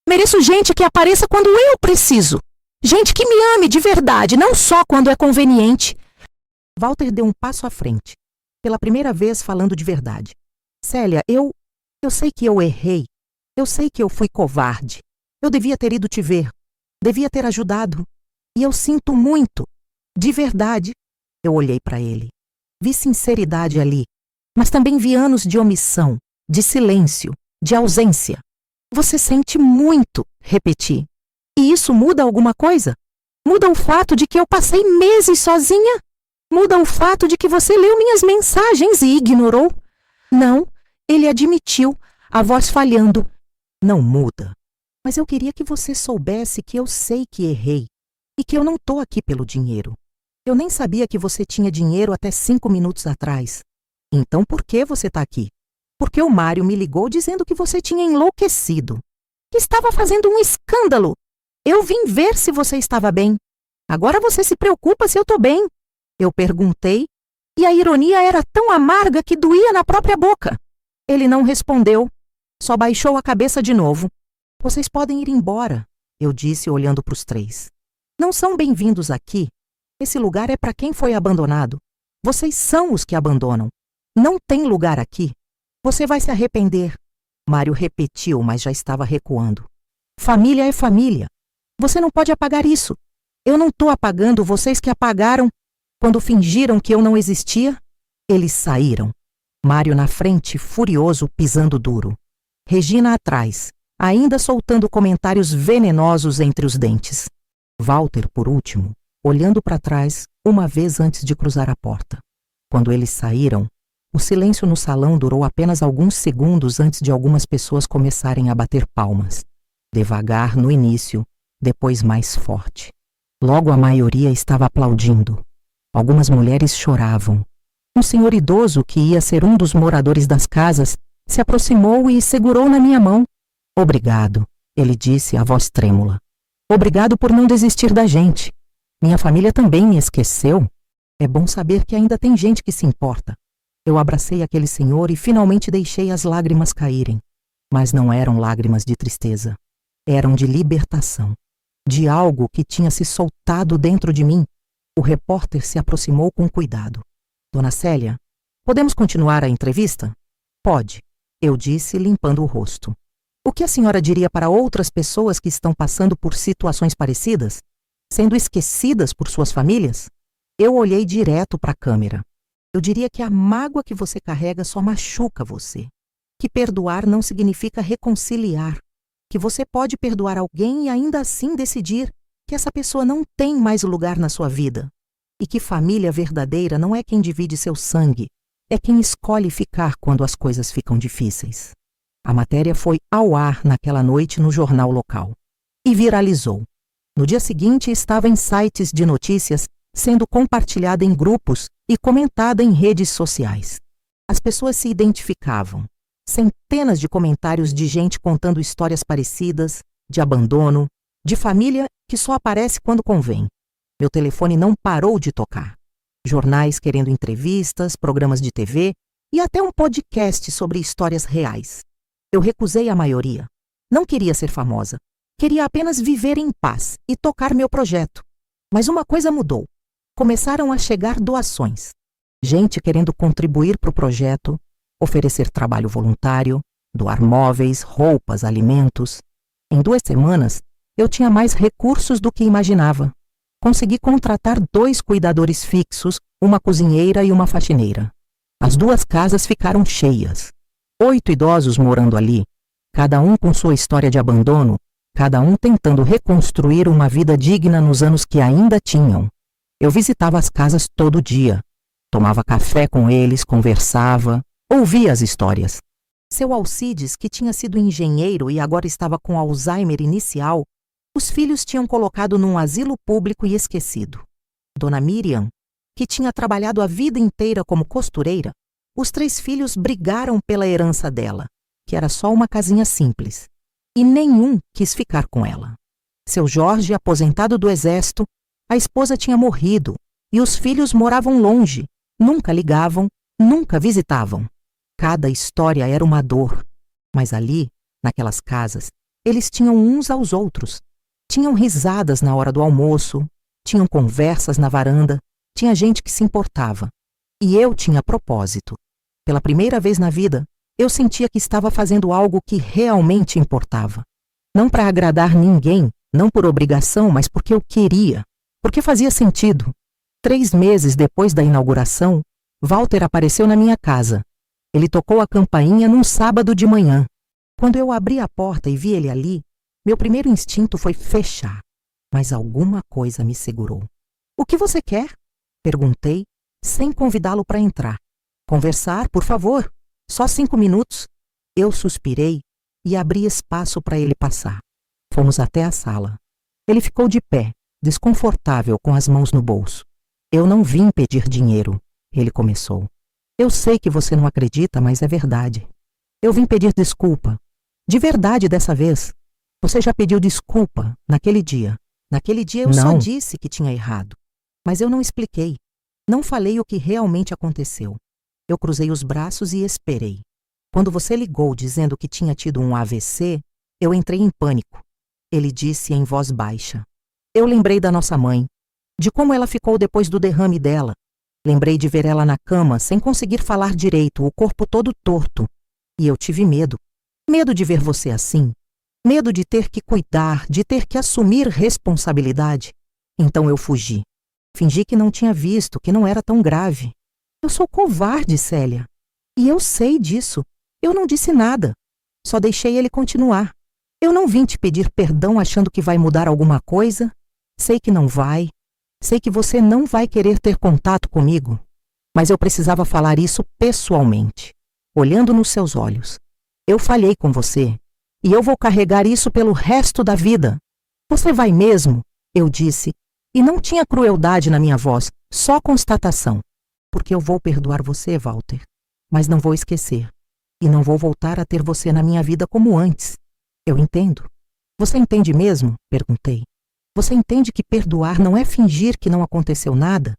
Mereço gente que apareça quando eu preciso. Gente que me ame de verdade, não só quando é conveniente. Walter deu um passo à frente, pela primeira vez falando de verdade. Célia, eu sei que eu errei. Eu sei que eu fui covarde. Eu devia ter ido te ver. Devia ter ajudado. E eu sinto muito. De verdade. Eu olhei para ele. Vi sinceridade ali, mas também vi anos de omissão, de silêncio, de ausência. Você sente muito, repeti. E isso muda alguma coisa? Muda o fato de que eu passei meses sozinha? Muda o fato de que você leu minhas mensagens e ignorou? Não, ele admitiu, a voz falhando. Não muda. Mas eu queria que você soubesse que eu sei que errei e que eu não tô aqui pelo dinheiro. Eu nem sabia que você tinha dinheiro até 5 minutos atrás. Então por que você tá aqui? Porque o Mário me ligou dizendo que você tinha enlouquecido. Que estava fazendo um escândalo. Eu vim ver se você estava bem. Agora você se preocupa se eu tô bem. Eu perguntei, e a ironia era tão amarga que doía na própria boca. Ele não respondeu, só baixou a cabeça de novo. Vocês podem ir embora, eu disse olhando para os três. Não são bem-vindos aqui. Esse lugar é para quem foi abandonado. Vocês são os que abandonam. Não tem lugar aqui. Você vai se arrepender. Mário repetiu, mas já estava recuando. Família é família. Você não pode apagar isso. Eu não estou apagando vocês que apagaram quando fingiram que eu não existia. Eles saíram. Mário na frente, furioso, pisando duro. Regina atrás, ainda soltando comentários venenosos entre os dentes. Walter, por último, olhando para trás uma vez antes de cruzar a porta. Quando eles saíram, o silêncio no salão durou apenas alguns segundos antes de algumas pessoas começarem a bater palmas. Devagar no início, depois mais forte. Logo a maioria estava aplaudindo. Algumas mulheres choravam. Um senhor idoso, que ia ser um dos moradores das casas, se aproximou e segurou na minha mão. Obrigado, ele disse, a voz trêmula. Obrigado por não desistir da gente. Minha família também me esqueceu. É bom saber que ainda tem gente que se importa. Eu abracei aquele senhor e finalmente deixei as lágrimas caírem. Mas não eram lágrimas de tristeza. Eram de libertação. De algo que tinha se soltado dentro de mim. O repórter se aproximou com cuidado. Dona Célia, podemos continuar a entrevista? Pode, eu disse, limpando o rosto. O que a senhora diria para outras pessoas que estão passando por situações parecidas? Sendo esquecidas por suas famílias? Eu olhei direto para a câmera. Eu diria que a mágoa que você carrega só machuca você. Que perdoar não significa reconciliar. Que você pode perdoar alguém e ainda assim decidir que essa pessoa não tem mais lugar na sua vida. E que família verdadeira não é quem divide seu sangue, é quem escolhe ficar quando as coisas ficam difíceis. A matéria foi ao ar naquela noite no jornal local. E viralizou. No dia seguinte estava em sites de notícias, sendo compartilhada em grupos e comentada em redes sociais. As pessoas se identificavam. Centenas de comentários de gente contando histórias parecidas, de abandono, de família que só aparece quando convém. Meu telefone não parou de tocar. Jornais querendo entrevistas, programas de TV e até um podcast sobre histórias reais. Eu recusei a maioria. Não queria ser famosa. Queria apenas viver em paz e tocar meu projeto. Mas uma coisa mudou. Começaram a chegar doações. Gente querendo contribuir para o projeto, oferecer trabalho voluntário, doar móveis, roupas, alimentos. Em 2 semanas, eu tinha mais recursos do que imaginava. Consegui contratar 2 cuidadores fixos, uma cozinheira e uma faxineira. As 2 casas ficaram cheias. 8 idosos morando ali, cada um com sua história de abandono, cada um tentando reconstruir uma vida digna nos anos que ainda tinham. Eu visitava as casas todo dia, tomava café com eles, conversava, ouvia as histórias. Seu Alcides, que tinha sido engenheiro e agora estava com Alzheimer inicial, os filhos tinham colocado num asilo público e esquecido. Dona Miriam, que tinha trabalhado a vida inteira como costureira, os 3 filhos brigaram pela herança dela, que era só uma casinha simples, e nenhum quis ficar com ela. Seu Jorge, aposentado do exército, a esposa tinha morrido e os filhos moravam longe, nunca ligavam, nunca visitavam. Cada história era uma dor, mas ali, naquelas casas, eles tinham uns aos outros. Tinham risadas na hora do almoço, tinham conversas na varanda, tinha gente que se importava. E eu tinha propósito. Pela primeira vez na vida, eu sentia que estava fazendo algo que realmente importava. Não para agradar ninguém, não por obrigação, mas porque eu queria, porque fazia sentido. 3 meses depois da inauguração, Walter apareceu na minha casa. Ele tocou a campainha num sábado de manhã. Quando eu abri a porta e vi ele ali, meu primeiro instinto foi fechar, mas alguma coisa me segurou. "O que você quer?" perguntei, sem convidá-lo para entrar. "Conversar, por favor. Só 5 minutos." Eu suspirei e abri espaço para ele passar. Fomos até a sala. Ele ficou de pé, desconfortável, com as mãos no bolso. "Eu não vim pedir dinheiro", ele começou. "Eu sei que você não acredita, mas é verdade. Eu vim pedir desculpa. De verdade dessa vez. Você já pediu desculpa naquele dia. Naquele dia eu só disse que tinha errado. Mas eu não expliquei. Não falei o que realmente aconteceu. Eu cruzei os braços e esperei. Quando você ligou dizendo que tinha tido um AVC, eu entrei em pânico." Ele disse em voz baixa. "Eu lembrei da nossa mãe, de como ela ficou depois do derrame dela. Lembrei de ver ela na cama, sem conseguir falar direito, o corpo todo torto. E eu tive medo. Medo de ver você assim. Medo de ter que cuidar, de ter que assumir responsabilidade. Então eu fugi. Fingi que não tinha visto, que não era tão grave. Eu sou covarde, Célia. E eu sei disso. Eu não disse nada. Só deixei ele continuar. Eu não vim te pedir perdão achando que vai mudar alguma coisa. Sei que não vai. Sei que você não vai querer ter contato comigo. Mas eu precisava falar isso pessoalmente, olhando nos seus olhos. Eu falhei com você. E eu vou carregar isso pelo resto da vida." "Você vai mesmo?" eu disse, e não tinha crueldade na minha voz, só constatação. "Porque eu vou perdoar você, Walter, mas não vou esquecer. E não vou voltar a ter você na minha vida como antes." "Eu entendo." "Você entende mesmo?" perguntei. "Você entende que perdoar não é fingir que não aconteceu nada?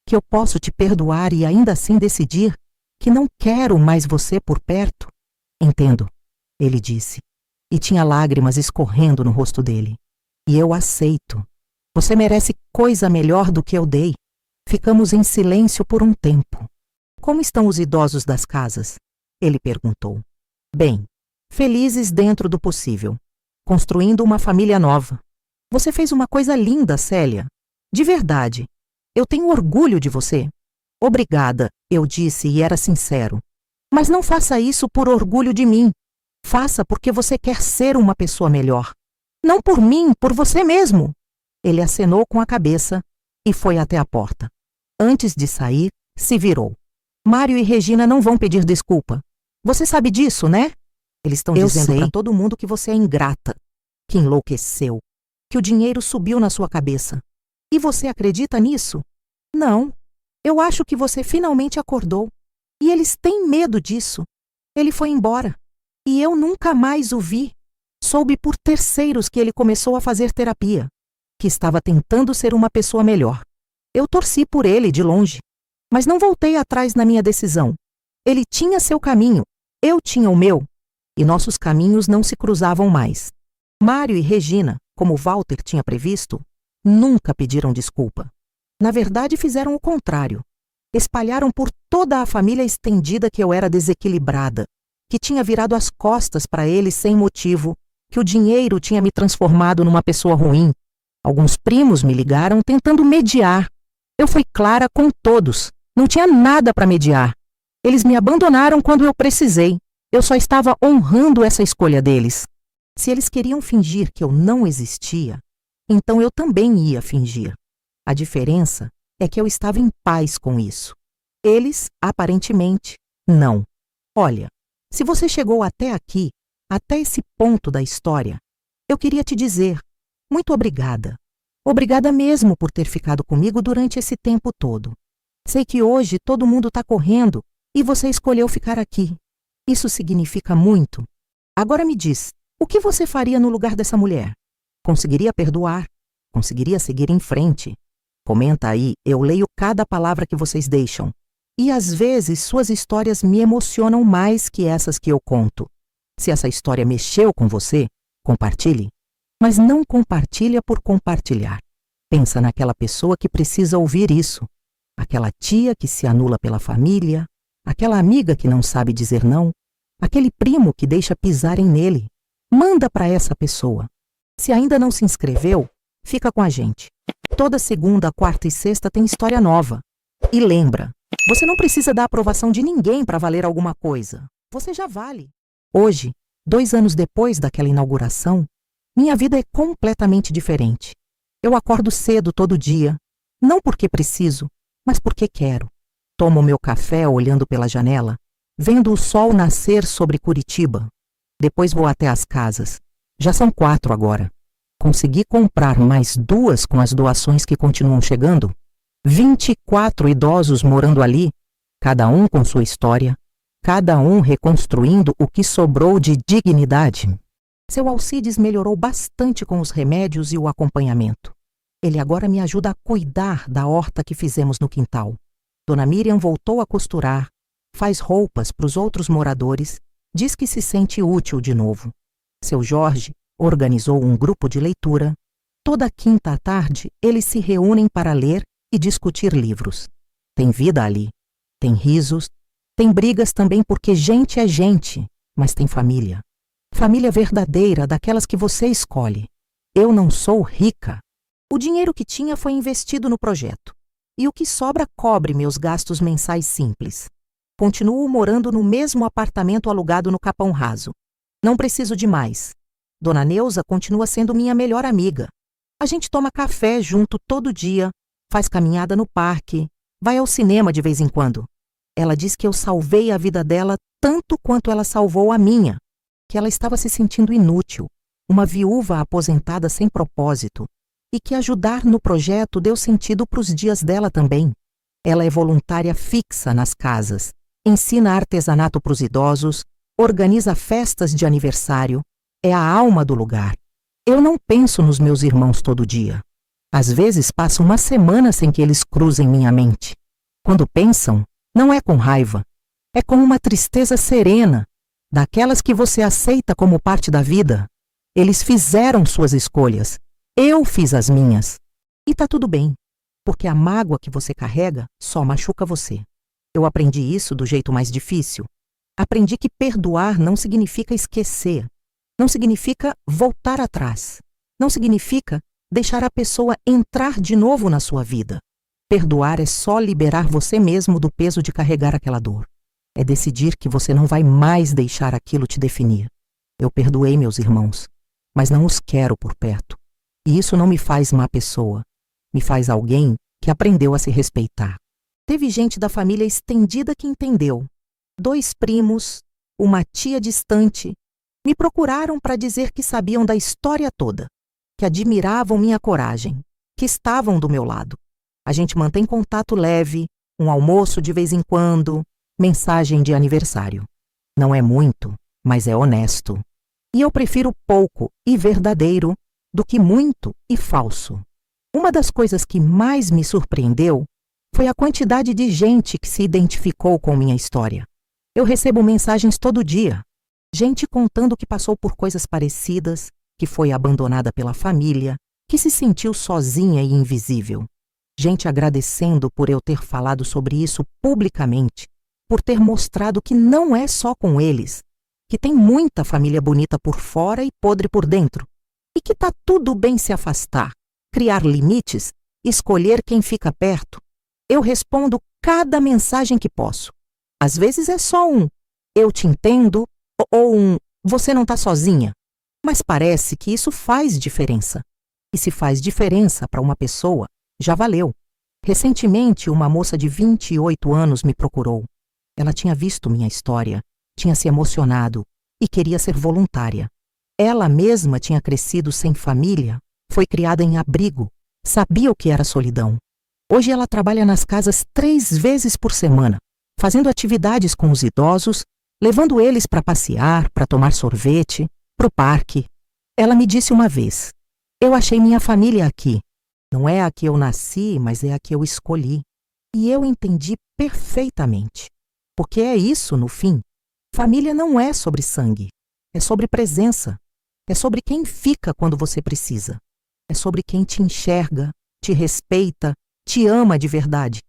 Que eu posso te perdoar e ainda assim decidir que não quero mais você por perto?" "Entendo", ele disse. E tinha lágrimas escorrendo no rosto dele. "E eu aceito. Você merece coisa melhor do que eu dei." Ficamos em silêncio por um tempo. "Como estão os idosos das casas?" ele perguntou. "Bem, felizes dentro do possível, construindo uma família nova. Você fez uma coisa linda, Célia. De verdade. Eu tenho orgulho de você." "Obrigada", eu disse e era sincero. "Mas não faça isso por orgulho de mim. Faça porque você quer ser uma pessoa melhor. Não por mim, por você mesmo." Ele acenou com a cabeça e foi até a porta. Antes de sair, se virou. "Mário e Regina não vão pedir desculpa. Você sabe disso, né? Eles estão dizendo para todo mundo que você é ingrata, que enlouqueceu, que o dinheiro subiu na sua cabeça. E você acredita nisso? Não. Eu acho que você finalmente acordou. E eles têm medo disso. Ele foi embora. E eu nunca mais o vi. Soube por terceiros que ele começou a fazer terapia, que estava tentando ser uma pessoa melhor. Eu torci por ele de longe, mas não voltei atrás na minha decisão. Ele tinha seu caminho, eu tinha o meu, e nossos caminhos não se cruzavam mais. Mário e Regina, como Walter tinha previsto, nunca pediram desculpa. Na verdade, fizeram o contrário. Espalharam por toda a família estendida que eu era desequilibrada, que tinha virado as costas para ele sem motivo, que o dinheiro tinha me transformado numa pessoa ruim. Alguns primos me ligaram tentando mediar. Eu fui clara com todos. Não tinha nada para mediar. Eles me abandonaram quando eu precisei. Eu só estava honrando essa escolha deles. Se eles queriam fingir que eu não existia, então eu também ia fingir. A diferença é que eu estava em paz com isso. Eles, aparentemente, não. Olha, Se você chegou até aqui, até esse ponto da história, eu queria te dizer, muito obrigada. Obrigada mesmo por ter ficado comigo durante esse tempo todo. Sei que hoje todo mundo está correndo e você escolheu ficar aqui. Isso significa muito. Agora me diz, o que você faria no lugar dessa mulher? Conseguiria perdoar? Conseguiria seguir em frente? Comenta aí, eu leio cada palavra que vocês deixam. E às vezes suas histórias me emocionam mais que essas que eu conto. Se essa história mexeu com você, compartilhe. Mas não compartilha por compartilhar. Pensa naquela pessoa que precisa ouvir isso. Aquela tia que se anula pela família, aquela amiga que não sabe dizer não, aquele primo que deixa pisarem nele. Manda para essa pessoa. Se ainda não se inscreveu, fica com a gente. Toda segunda, quarta e sexta tem história nova. E lembra, você não precisa da aprovação de ninguém para valer alguma coisa. Você já vale. Hoje, 2 anos depois daquela inauguração, minha vida é completamente diferente. Eu acordo cedo todo dia, não porque preciso, mas porque quero. Tomo meu café olhando pela janela, vendo o sol nascer sobre Curitiba. Depois vou até as casas. Já são 4 agora. Consegui comprar mais 2 com as doações que continuam chegando. 24 idosos morando ali, cada um com sua história, cada um reconstruindo o que sobrou de dignidade. Seu Alcides melhorou bastante com os remédios e o acompanhamento. Ele agora me ajuda a cuidar da horta que fizemos no quintal. Dona Miriam voltou a costurar, faz roupas para os outros moradores, diz que se sente útil de novo. Seu Jorge organizou um grupo de leitura. Toda quinta à tarde, eles se reúnem para ler e discutir livros. Tem vida ali, tem risos, tem brigas também porque gente é gente, mas tem família. Família verdadeira, daquelas que você escolhe. Eu não sou rica. O dinheiro que tinha foi investido no projeto. E o que sobra cobre meus gastos mensais simples. Continuo morando no mesmo apartamento alugado no Capão Raso. Não preciso de mais. Dona Neuza continua sendo minha melhor amiga. A gente toma café junto todo dia, faz caminhada no parque, vai ao cinema de vez em quando. Ela diz que eu salvei a vida dela tanto quanto ela salvou a minha. Que ela estava se sentindo inútil, uma viúva aposentada sem propósito, e que ajudar no projeto deu sentido para os dias dela também. Ela é voluntária fixa nas casas, ensina artesanato para os idosos, organiza festas de aniversário, é a alma do lugar. Eu não penso nos meus irmãos todo dia. Às vezes passo uma semana sem que eles cruzem minha mente. Quando pensam, não é com raiva, é com uma tristeza serena, daquelas que você aceita como parte da vida. Eles fizeram suas escolhas, eu fiz as minhas. E tá tudo bem, porque a mágoa que você carrega só machuca você. Eu aprendi isso do jeito mais difícil. Aprendi que perdoar não significa esquecer, não significa voltar atrás, não significa deixar a pessoa entrar de novo na sua vida. Perdoar é só liberar você mesmo do peso de carregar aquela dor. É decidir que você não vai mais deixar aquilo te definir. Eu perdoei meus irmãos, mas não os quero por perto. E isso não me faz má pessoa. Me faz alguém que aprendeu a se respeitar. Teve gente da família estendida que entendeu. 2 primos, uma tia distante, me procuraram para dizer que sabiam da história toda, que admiravam minha coragem, que estavam do meu lado. A gente mantém contato leve, um almoço de vez em quando, mensagem de aniversário. Não é muito, mas é honesto. E eu prefiro pouco e verdadeiro do que muito e falso. Uma das coisas que mais me surpreendeu foi a quantidade de gente que se identificou com minha história. Eu recebo mensagens todo dia. Gente contando que passou por coisas parecidas, que foi abandonada pela família, que se sentiu sozinha e invisível. Gente agradecendo por eu ter falado sobre isso publicamente, por ter mostrado que não é só com eles, que tem muita família bonita por fora e podre por dentro, e que tá tudo bem se afastar, criar limites, escolher quem fica perto. Eu respondo cada mensagem que posso. Às vezes é só um "eu te entendo" ou um "você não tá sozinha", mas parece que isso faz diferença. E se faz diferença para uma pessoa, já valeu. Recentemente, uma moça de 28 anos me procurou. Ela tinha visto minha história tinha se emocionado e queria ser voluntária. Ela mesma tinha crescido sem família, foi criada em abrigo, sabia o que era solidão. Hoje ela trabalha nas casas 3 vezes por semana, fazendo atividades com os idosos, levando eles para passear, para tomar sorvete, para o parque. Ela me disse uma vez: eu achei minha família aqui. Não é a que eu nasci, mas é a que eu escolhi. E eu entendi perfeitamente. Porque é isso, no fim. Família não é sobre sangue. É sobre presença. É sobre quem fica quando você precisa. É sobre quem te enxerga, te respeita, te ama de verdade.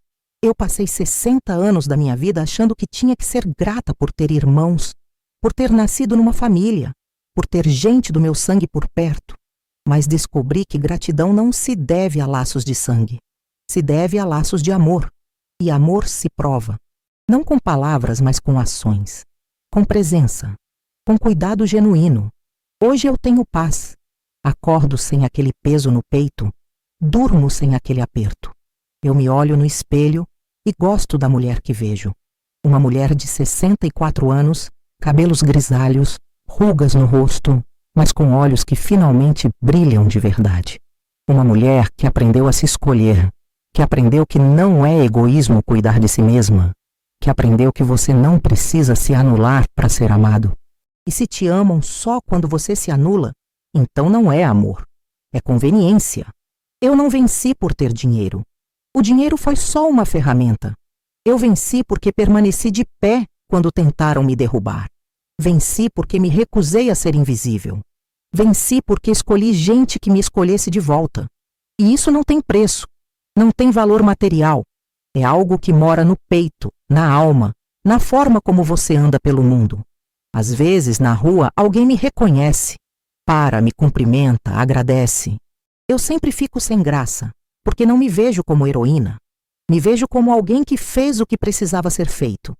Eu passei 60 anos da minha vida achando que tinha que ser grata por ter irmãos, por ter nascido numa família, por ter gente do meu sangue por perto. Mas descobri que gratidão não se deve a laços de sangue. Se deve a laços de amor. E amor se prova. Não com palavras, mas com ações. Com presença. Com cuidado genuíno. Hoje eu tenho paz. Acordo sem aquele peso no peito. Durmo sem aquele aperto. Eu me olho no espelho e gosto da mulher que vejo. Uma mulher de 64 anos, cabelos grisalhos, rugas no rosto, mas com olhos que finalmente brilham de verdade. Uma mulher que aprendeu a se escolher, que aprendeu que não é egoísmo cuidar de si mesma, que aprendeu que você não precisa se anular para ser amado. E se te amam só quando você se anula, então não é amor, é conveniência. Eu não venci por ter dinheiro. O dinheiro foi só uma ferramenta. Eu venci porque permaneci de pé quando tentaram me derrubar. Venci porque me recusei a ser invisível. Venci porque escolhi gente que me escolhesse de volta. E isso não tem preço, não tem valor material. É algo que mora no peito, na alma, na forma como você anda pelo mundo. Às vezes, na rua, alguém me reconhece, para, me cumprimenta, agradece. Eu sempre fico sem graça, porque não me vejo como heroína. Me vejo como alguém que fez o que precisava ser feito.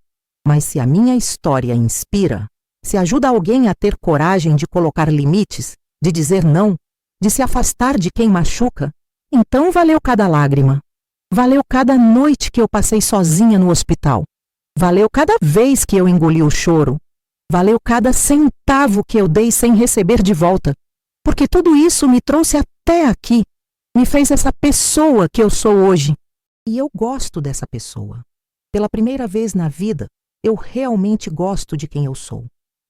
Mas se a minha história inspira, se ajuda alguém a ter coragem de colocar limites, de dizer não, de se afastar de quem machuca, então valeu cada lágrima. Valeu cada noite que eu passei sozinha no hospital. Valeu cada vez que eu engoli o choro. Valeu cada centavo que eu dei sem receber de volta. Porque tudo isso me trouxe até aqui. Me fez essa pessoa que eu sou hoje. E eu gosto dessa pessoa. Pela primeira vez na vida, eu realmente gosto de quem eu sou.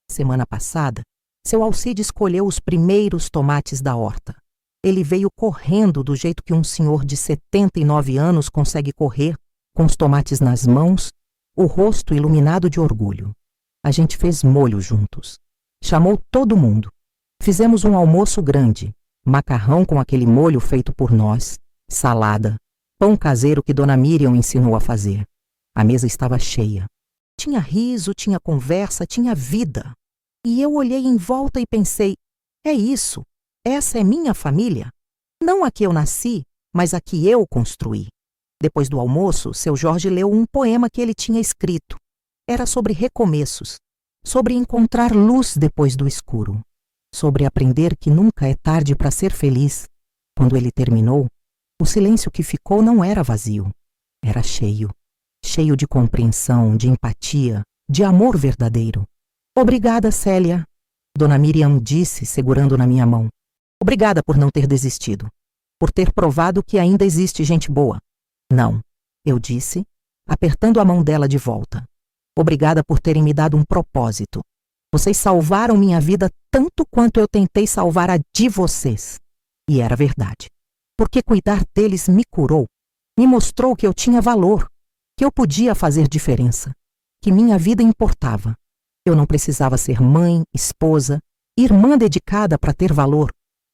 Semana passada, seu Alcide escolheu os primeiros tomates da horta. Ele veio correndo do jeito que um senhor de 79 anos consegue correr, com os tomates nas mãos, o rosto iluminado de orgulho. A gente fez molho juntos. Chamou todo mundo. Fizemos um almoço grande, macarrão com aquele molho feito por nós, salada, pão caseiro que Dona Miriam ensinou a fazer. A mesa estava cheia. Tinha riso, tinha conversa, tinha vida. E eu olhei em volta e pensei, é isso, essa é minha família. Não a que eu nasci, mas a que eu construí. Depois do almoço, seu Jorge leu um poema que ele tinha escrito. Era sobre recomeços, sobre encontrar luz depois do escuro, sobre aprender que nunca é tarde para ser feliz. Quando ele terminou, o silêncio que ficou não era vazio, era cheio. Cheio de compreensão, de empatia, de amor verdadeiro. Obrigada, Célia, Dona Miriam disse, segurando na minha mão. Obrigada por não ter desistido, por ter provado que ainda existe gente boa. Não, eu disse, apertando a mão dela de volta. Obrigada por terem me dado um propósito. Vocês salvaram minha vida tanto quanto eu tentei salvar a de vocês. E era verdade. Porque cuidar deles me curou, me mostrou que eu tinha valor, que eu podia fazer diferença, que minha vida importava. Eu não precisava ser mãe, esposa, irmã dedicada para ter valor.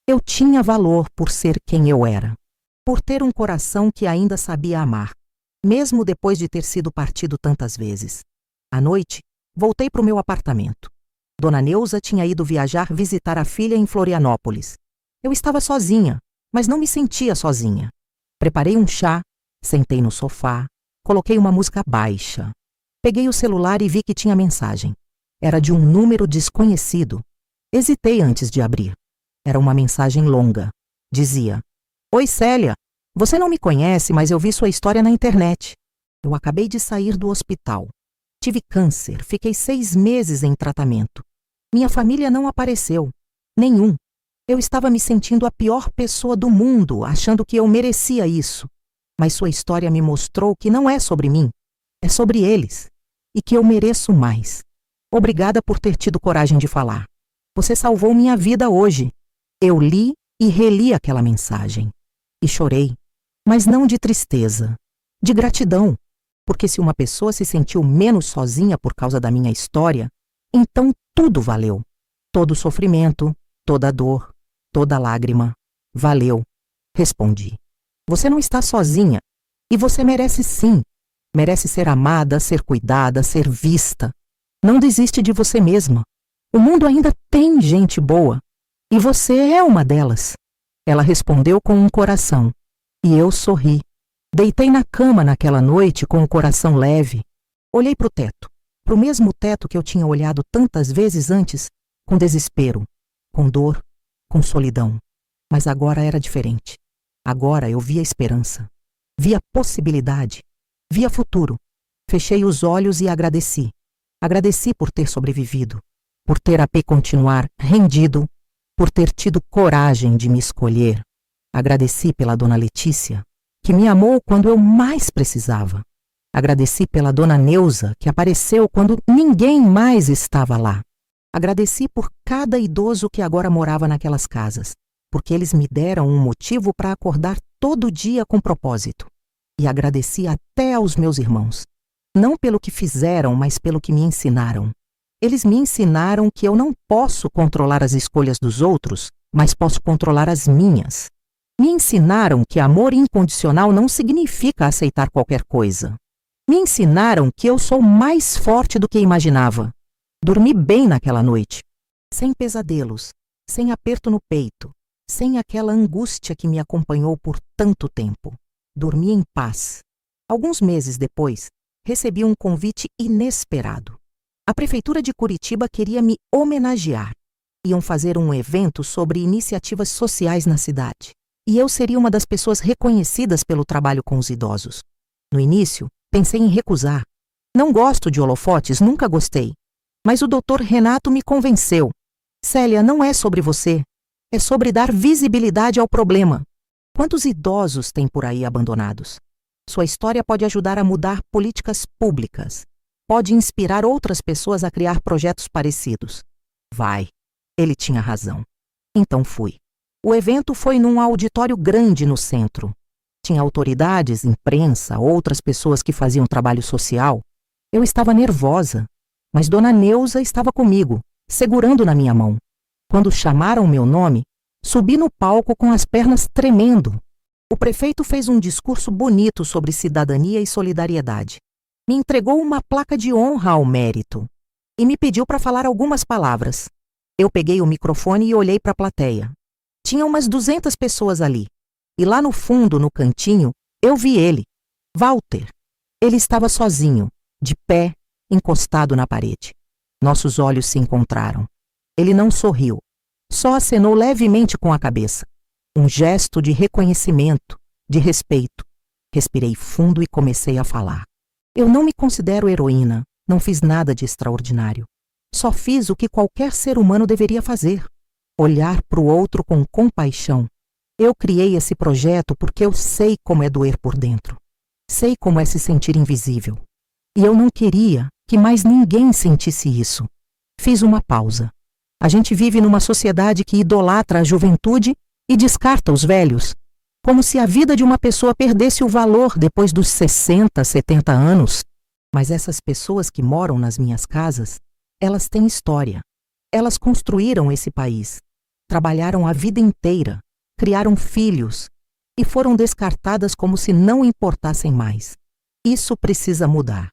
Eu tinha valor por ser quem eu era, por ter um coração que ainda sabia amar, mesmo depois de ter sido partido tantas vezes. À noite, voltei para o meu apartamento. Dona Neuza tinha ido viajar visitar a filha em Florianópolis. Eu estava sozinha, mas não me sentia sozinha. Preparei um chá, sentei no sofá, coloquei uma música baixa. Peguei o celular e vi que tinha mensagem. Era de um número desconhecido. Hesitei antes de abrir. Era uma mensagem longa. Dizia: Oi, Célia. Você não me conhece, mas eu vi sua história na internet. Eu acabei de sair do hospital. Tive câncer, fiquei 6 meses em tratamento. Minha família não apareceu. Nenhum. Eu estava me sentindo a pior pessoa do mundo, achando que eu merecia isso. Mas sua história me mostrou que não é sobre mim, é sobre eles. E que eu mereço mais. Obrigada por ter tido coragem de falar. Você salvou minha vida hoje. Eu li e reli aquela mensagem. E chorei. Mas não de tristeza, de gratidão. Porque se uma pessoa se sentiu menos sozinha por causa da minha história, então tudo valeu. Todo o sofrimento, toda a dor, toda a lágrima. Valeu. Respondi. Você não está sozinha. E você merece sim. Merece ser amada, ser cuidada, ser vista. Não desiste de você mesma. O mundo ainda tem gente boa. E você é uma delas. Ela respondeu com um coração. E eu sorri. Deitei na cama naquela noite com o coração leve. Olhei para o teto. Para o mesmo teto que eu tinha olhado tantas vezes antes, com desespero, com dor, com solidão. Mas agora era diferente. Agora eu via esperança. Via possibilidade. Via futuro. Fechei os olhos e agradeci. Agradeci por ter sobrevivido. Por ter a continuar rendido. Por ter tido coragem de me escolher. Agradeci pela dona Letícia, que me amou quando eu mais precisava. Agradeci pela dona Neuza, que apareceu quando ninguém mais estava lá. Agradeci por cada idoso que agora morava naquelas casas, porque eles me deram um motivo para acordar todo dia com propósito. E agradeci até aos meus irmãos. Não pelo que fizeram, mas pelo que me ensinaram. Eles me ensinaram que eu não posso controlar as escolhas dos outros, mas posso controlar as minhas. Me ensinaram que amor incondicional não significa aceitar qualquer coisa. Me ensinaram que eu sou mais forte do que imaginava. Dormi bem naquela noite, sem pesadelos, sem aperto no peito, sem aquela angústia que me acompanhou por tanto tempo. Dormi em paz. Alguns meses depois, recebi um convite inesperado. A Prefeitura de Curitiba queria me homenagear. Iam fazer um evento sobre iniciativas sociais na cidade. E eu seria uma das pessoas reconhecidas pelo trabalho com os idosos. No início, pensei em recusar. Não gosto de holofotes, nunca gostei. Mas o Dr. Renato me convenceu. Célia, não é sobre você. É sobre dar visibilidade ao problema. Quantos idosos tem por aí abandonados? Sua história pode ajudar a mudar políticas públicas. Pode inspirar outras pessoas a criar projetos parecidos. Vai. Ele tinha razão. Então fui. O evento foi num auditório grande no centro. Tinha autoridades, imprensa, outras pessoas que faziam trabalho social. Eu estava nervosa, mas Dona Neuza estava comigo, segurando na minha mão. Quando chamaram meu nome, subi no palco com as pernas tremendo. O prefeito fez um discurso bonito sobre cidadania e solidariedade. Me entregou uma placa de honra ao mérito e me pediu para falar algumas palavras. Eu peguei o microfone e olhei para a plateia. Tinha umas 200 pessoas ali. E lá no fundo, no cantinho, eu vi ele, Walter. Ele estava sozinho, de pé, encostado na parede. Nossos olhos se encontraram. Ele não sorriu, só acenou levemente com a cabeça. Um gesto de reconhecimento, de respeito. Respirei fundo e comecei a falar. Eu não me considero heroína, não fiz nada de extraordinário. Só fiz o que qualquer ser humano deveria fazer. Olhar para o outro com compaixão. Eu criei esse projeto porque eu sei como é doer por dentro. Sei como é se sentir invisível. E eu não queria que mais ninguém sentisse isso. Fiz uma pausa. A gente vive numa sociedade que idolatra a juventude e descarta os velhos, como se a vida de uma pessoa perdesse o valor depois dos 60, 70 anos. Mas essas pessoas que moram nas minhas casas, elas têm história. Elas construíram esse país, trabalharam a vida inteira, criaram filhos e foram descartadas como se não importassem mais. Isso precisa mudar.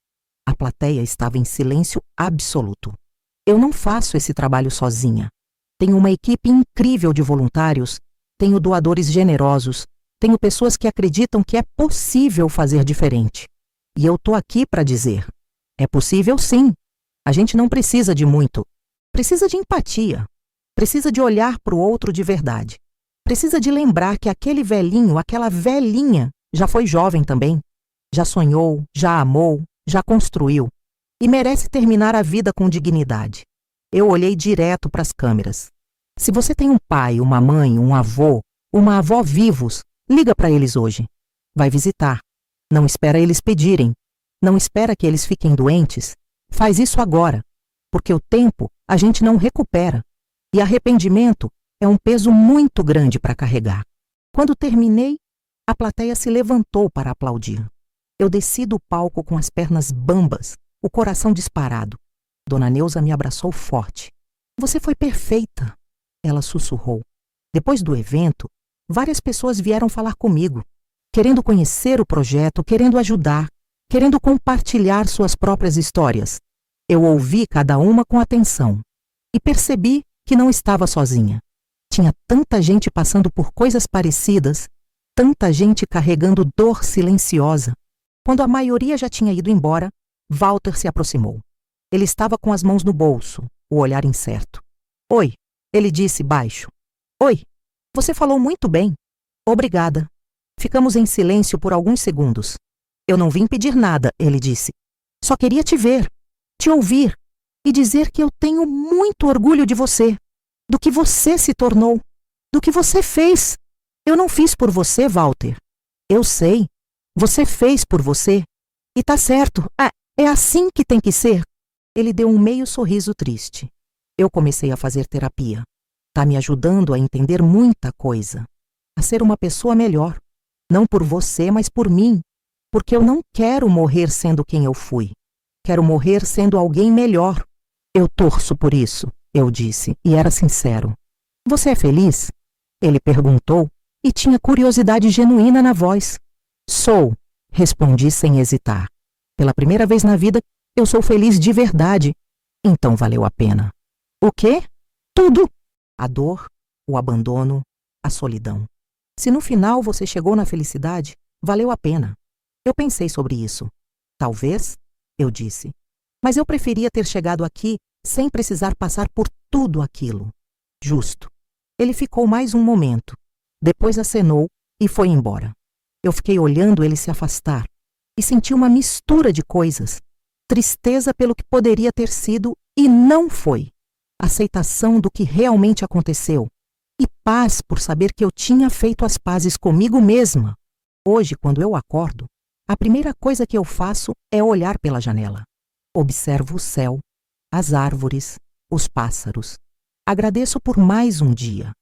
A plateia estava em silêncio absoluto. Eu não faço esse trabalho sozinha. Tenho uma equipe incrível de voluntários, tenho doadores generosos, tenho pessoas que acreditam que é possível fazer diferente. E eu tô aqui para dizer, é possível sim. A gente não precisa de muito. Precisa de empatia. Precisa de olhar para o outro de verdade. Precisa de lembrar que aquele velhinho, aquela velhinha, já foi jovem também. Já sonhou, já amou, já construiu. e merece terminar a vida com dignidade. Eu olhei direto para as câmeras. Se você tem um pai, uma mãe, um avô, uma avó vivos, liga para eles hoje. Vai visitar. Não espera eles pedirem. Não espera que eles fiquem doentes. Faz isso agora, porque o tempo a gente não recupera. E arrependimento é um peso muito grande para carregar. Quando terminei, a plateia se levantou para aplaudir. Eu desci do palco com as pernas bambas, o coração disparado. Dona Neuza me abraçou forte. Você foi perfeita, ela sussurrou. Depois do evento, várias pessoas vieram falar comigo, querendo conhecer o projeto, querendo ajudar, querendo compartilhar suas próprias histórias. Eu ouvi cada uma com atenção e percebi que não estava sozinha. Tinha tanta gente passando por coisas parecidas, tanta gente carregando dor silenciosa. Quando a maioria já tinha ido embora, Walter se aproximou. Ele estava com as mãos no bolso, o olhar incerto. Oi, ele disse baixo. Oi, você falou muito bem. Obrigada. Ficamos em silêncio por alguns segundos. Eu não vim pedir nada, ele disse. Só queria te ver, te ouvir e dizer que eu tenho muito orgulho de você, do que você se tornou, do que você fez. Eu não fiz por você, Walter. Eu sei. Você fez por você. E tá certo. É assim que tem que ser. Ele deu um meio sorriso triste. Eu comecei a fazer terapia. Tá me ajudando a entender muita coisa. A ser uma pessoa melhor. Não por você, mas por mim. Porque eu não quero morrer sendo quem eu fui. Quero morrer sendo alguém melhor. Eu torço por isso, eu disse, e era sincero. Você é feliz? Ele perguntou, e tinha curiosidade genuína na voz. Sou, respondi sem hesitar. Pela primeira vez na vida, eu sou feliz de verdade. Então valeu a pena. O quê? Tudo. A dor, o abandono, a solidão. Se no final você chegou na felicidade, valeu a pena. Eu pensei sobre isso. Talvez, eu disse. Mas eu preferia ter chegado aqui sem precisar passar por tudo aquilo. Justo. Ele ficou mais um momento. Depois acenou e foi embora. Eu fiquei olhando ele se afastar e senti uma mistura de coisas. Tristeza pelo que poderia ter sido e não foi. Aceitação do que realmente aconteceu. E paz por saber que eu tinha feito as pazes comigo mesma. Hoje, quando eu acordo, a primeira coisa que eu faço é olhar pela janela. Observo o céu, as árvores, os pássaros. Agradeço por mais um dia,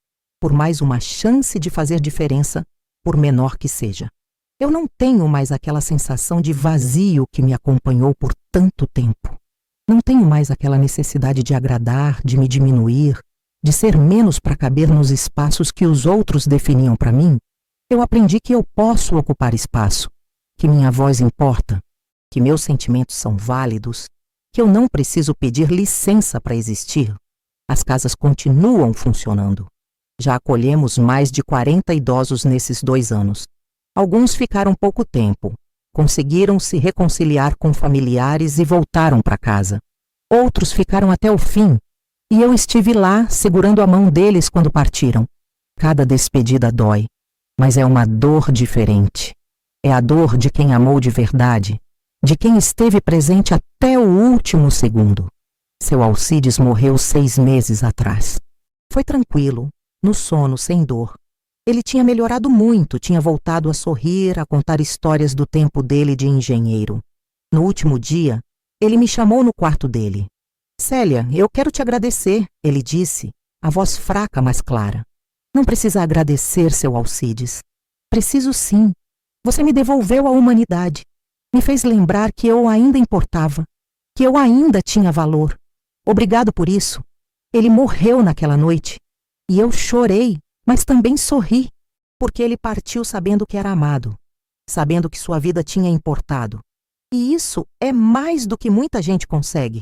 por mais uma chance de fazer diferença, por menor que seja. Eu não tenho mais aquela sensação de vazio que me acompanhou por tanto tempo. Não tenho mais aquela necessidade de agradar, de me diminuir, de ser menos para caber nos espaços que os outros definiam para mim. Eu aprendi que eu posso ocupar espaço, que minha voz importa, que meus sentimentos são válidos, que eu não preciso pedir licença para existir. As casas continuam funcionando. Já acolhemos mais de 40 idosos nesses 2 anos. Alguns ficaram pouco tempo, conseguiram se reconciliar com familiares e voltaram para casa. Outros ficaram até o fim, e eu estive lá segurando a mão deles quando partiram. Cada despedida dói, mas é uma dor diferente. É a dor de quem amou de verdade, de quem esteve presente até o último segundo. Seu Alcides morreu 6 meses atrás. Foi tranquilo, no sono, sem dor. Ele tinha melhorado muito, tinha voltado a sorrir, a contar histórias do tempo dele de engenheiro. No último dia, ele me chamou no quarto dele. Célia, eu quero te agradecer, ele disse, a voz fraca, mas clara. Não precisa agradecer, seu Alcides. Preciso sim. Você me devolveu a humanidade. Me fez lembrar que eu ainda importava, que eu ainda tinha valor. Obrigado por isso. Ele morreu naquela noite. E eu chorei, mas também sorri, porque ele partiu sabendo que era amado, sabendo que sua vida tinha importado. E isso é mais do que muita gente consegue.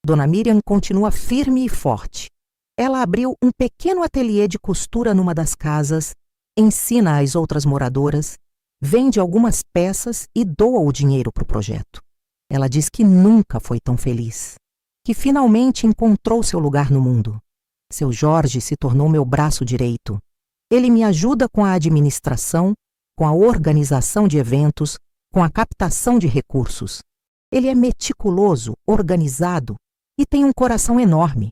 Dona Miriam continua firme e forte. Ela abriu um pequeno ateliê de costura numa das casas, ensina às outras moradoras, vende algumas peças e doa o dinheiro para o projeto. Ela diz que nunca foi tão feliz, que finalmente encontrou seu lugar no mundo. Seu Jorge se tornou meu braço direito. Ele me ajuda com a administração, com a organização de eventos, com a captação de recursos. Ele é meticuloso, organizado e tem um coração enorme.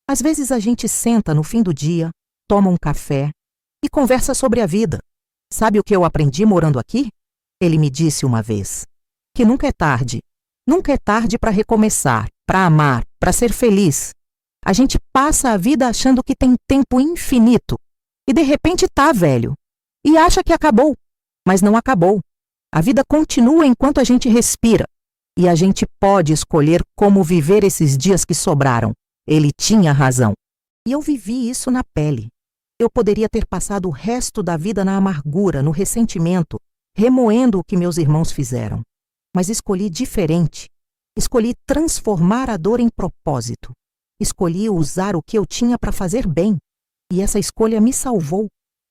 Às vezes a gente senta no fim do dia, toma um café e conversa sobre a vida. Sabe o que eu aprendi morando aqui? Ele me disse uma vez que nunca é tarde. Nunca é tarde para recomeçar, para amar, para ser feliz. A gente passa a vida achando que tem tempo infinito e de repente tá velho e acha que acabou, mas não acabou. A vida continua enquanto a gente respira e a gente pode escolher como viver esses dias que sobraram. Ele tinha razão. E eu vivi isso na pele. Eu poderia ter passado o resto da vida na amargura, no ressentimento, remoendo o que meus irmãos fizeram. Mas escolhi diferente. Escolhi transformar a dor em propósito. Escolhi usar o que eu tinha para fazer bem. E essa escolha me salvou.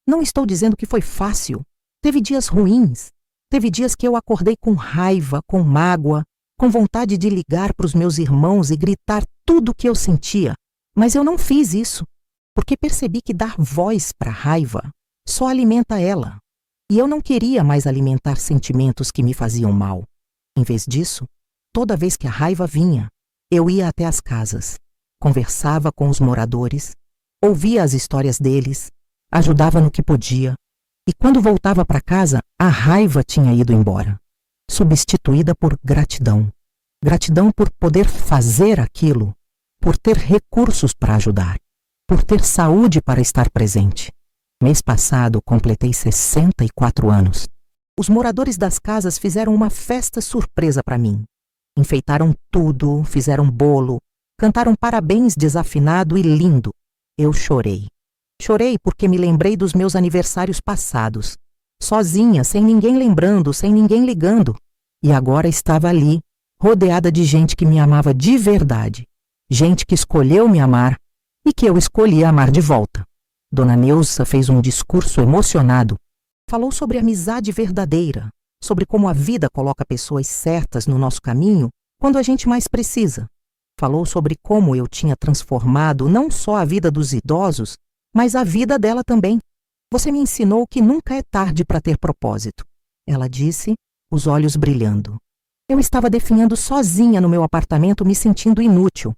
Não estou dizendo que foi fácil. Teve dias ruins. Teve dias que eu acordei com raiva, com mágoa, com vontade de ligar para os meus irmãos e gritar tudo o que eu sentia. Mas eu não fiz isso, porque percebi que dar voz para a raiva só alimenta ela. E eu não queria mais alimentar sentimentos que me faziam mal. Em vez disso, toda vez que a raiva vinha, eu ia até as casas, conversava com os moradores, ouvia as histórias deles, ajudava no que podia. E quando voltava para casa, a raiva tinha ido embora, substituída por gratidão. Gratidão por poder fazer aquilo, por ter recursos para ajudar, por ter saúde para estar presente. Mês passado, completei 64 anos. Os moradores das casas fizeram uma festa surpresa para mim. Enfeitaram tudo, fizeram bolo, cantaram parabéns desafinado e lindo. Eu chorei. Chorei porque me lembrei dos meus aniversários passados. Sozinha, sem ninguém lembrando, sem ninguém ligando. E agora estava ali, rodeada de gente que me amava de verdade. Gente que escolheu me amar e que eu escolhi amar de volta. Dona Neuza fez um discurso emocionado. Falou sobre amizade verdadeira, sobre como a vida coloca pessoas certas no nosso caminho quando a gente mais precisa. Falou sobre como eu tinha transformado não só a vida dos idosos, mas a vida dela também. Você me ensinou que nunca é tarde para ter propósito. Ela disse, os olhos brilhando. Eu estava definhando sozinha no meu apartamento, me sentindo inútil.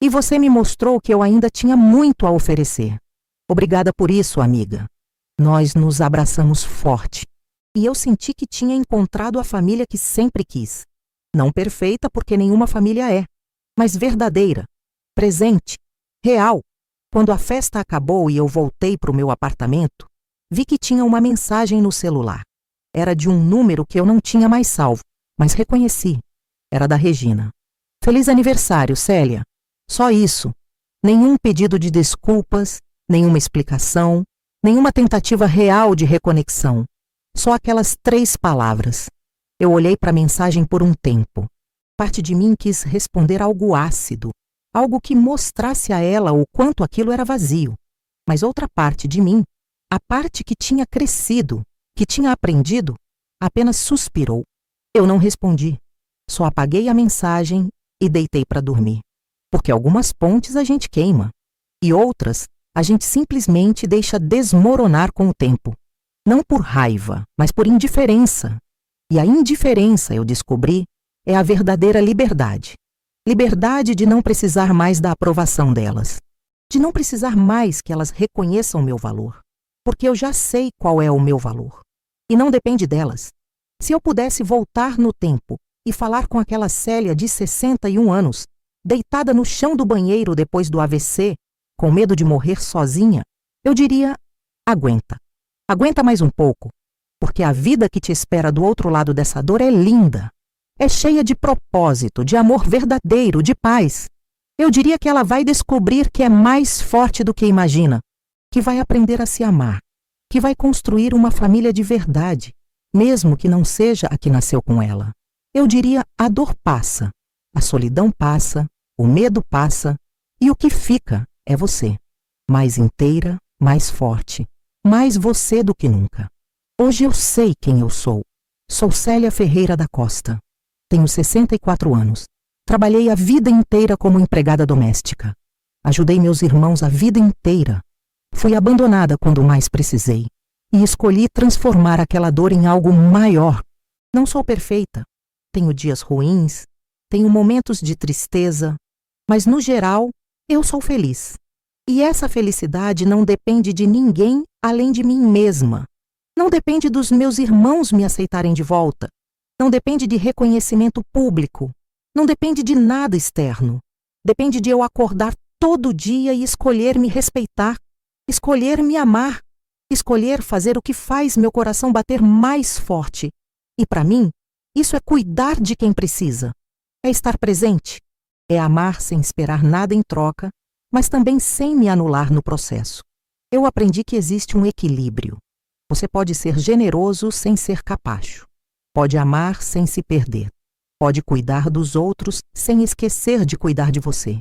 E você me mostrou que eu ainda tinha muito a oferecer. Obrigada por isso, amiga. Nós nos abraçamos forte. E eu senti que tinha encontrado a família que sempre quis. Não perfeita, porque nenhuma família é, mas verdadeira, presente, real. Quando a festa acabou e eu voltei para o meu apartamento, vi que tinha uma mensagem no celular. Era de um número que eu não tinha mais salvo, mas reconheci. Era da Regina. Feliz aniversário, Célia. Só isso. Nenhum pedido de desculpas, nenhuma explicação, nenhuma tentativa real de reconexão. Só aquelas 3 palavras. Eu olhei para a mensagem por um tempo. Parte de mim quis responder algo ácido, algo que mostrasse a ela o quanto aquilo era vazio. Mas outra parte de mim, a parte que tinha crescido, que tinha aprendido, apenas suspirou. Eu não respondi. Só apaguei a mensagem e deitei para dormir. Porque algumas pontes a gente queima, e outras a gente simplesmente deixa desmoronar com o tempo. Não por raiva, mas por indiferença. E a indiferença, eu descobri, é a verdadeira liberdade. Liberdade de não precisar mais da aprovação delas. De não precisar mais que elas reconheçam o meu valor. Porque eu já sei qual é o meu valor. E não depende delas. Se eu pudesse voltar no tempo e falar com aquela Célia de 61 anos, deitada no chão do banheiro depois do AVC, com medo de morrer sozinha, eu diria, aguenta. Aguenta mais um pouco, porque a vida que te espera do outro lado dessa dor é linda. É cheia de propósito, de amor verdadeiro, de paz. Eu diria que ela vai descobrir que é mais forte do que imagina, que vai aprender a se amar, que vai construir uma família de verdade, mesmo que não seja a que nasceu com ela. Eu diria, a dor passa, a solidão passa, o medo passa, e o que fica é você, mais inteira, mais forte, mais você do que nunca. Hoje eu sei quem eu sou. Sou Célia Ferreira da Costa. Tenho 64 anos. Trabalhei a vida inteira como empregada doméstica. Ajudei meus irmãos a vida inteira. Fui abandonada quando mais precisei. E escolhi transformar aquela dor em algo maior. Não sou perfeita. Tenho dias ruins, tenho momentos de tristeza, mas no geral, eu sou feliz. E essa felicidade não depende de ninguém além de mim mesma. Não depende dos meus irmãos me aceitarem de volta. Não depende de reconhecimento público. Não depende de nada externo. Depende de eu acordar todo dia e escolher me respeitar, escolher me amar, escolher fazer o que faz meu coração bater mais forte. E para mim, isso é cuidar de quem precisa. É estar presente. É amar sem esperar nada em troca, mas também sem me anular no processo. Eu aprendi que existe um equilíbrio. Você pode ser generoso sem ser capacho. Pode amar sem se perder. Pode cuidar dos outros sem esquecer de cuidar de você.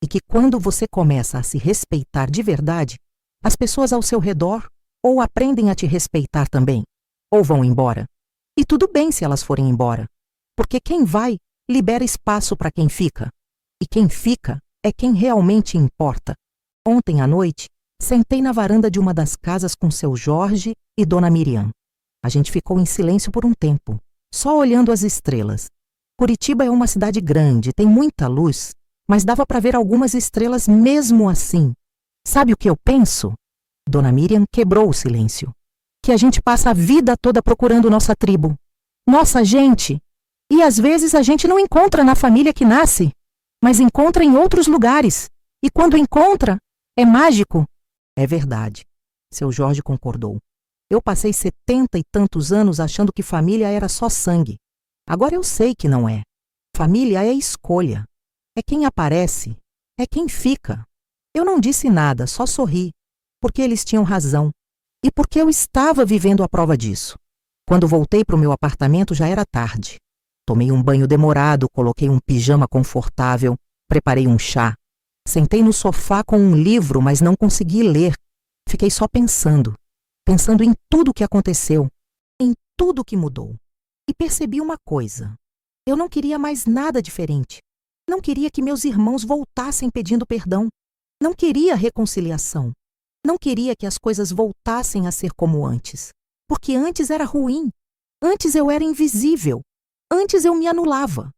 E que quando você começa a se respeitar de verdade, as pessoas ao seu redor ou aprendem a te respeitar também, ou vão embora. E tudo bem se elas forem embora, porque quem vai libera espaço para quem fica. E quem fica é quem realmente importa. Ontem à noite, sentei na varanda de uma das casas com seu Jorge e Dona Miriam. A gente ficou em silêncio por um tempo, só olhando as estrelas. Curitiba é uma cidade grande, tem muita luz, mas dava para ver algumas estrelas mesmo assim. Sabe o que eu penso? Dona Miriam quebrou o silêncio. Que a gente passa a vida toda procurando nossa tribo, nossa gente. E às vezes a gente não encontra na família que nasce, mas encontra em outros lugares. E quando encontra, é mágico. É verdade. Seu Jorge concordou. Eu passei 70 e tantos anos achando que família era só sangue. Agora eu sei que não é. Família é escolha. É quem aparece. É quem fica. Eu não disse nada, só sorri. Porque eles tinham razão. E porque eu estava vivendo a prova disso. Quando voltei para o meu apartamento já era tarde. Tomei um banho demorado, coloquei um pijama confortável, preparei um chá. Sentei no sofá com um livro, mas não consegui ler. Fiquei só pensando em tudo o que aconteceu, em tudo o que mudou. E percebi uma coisa. Eu não queria mais nada diferente. Não queria que meus irmãos voltassem pedindo perdão. Não queria reconciliação. Não queria que as coisas voltassem a ser como antes. Porque antes era ruim. Antes eu era invisível. Antes eu me anulava.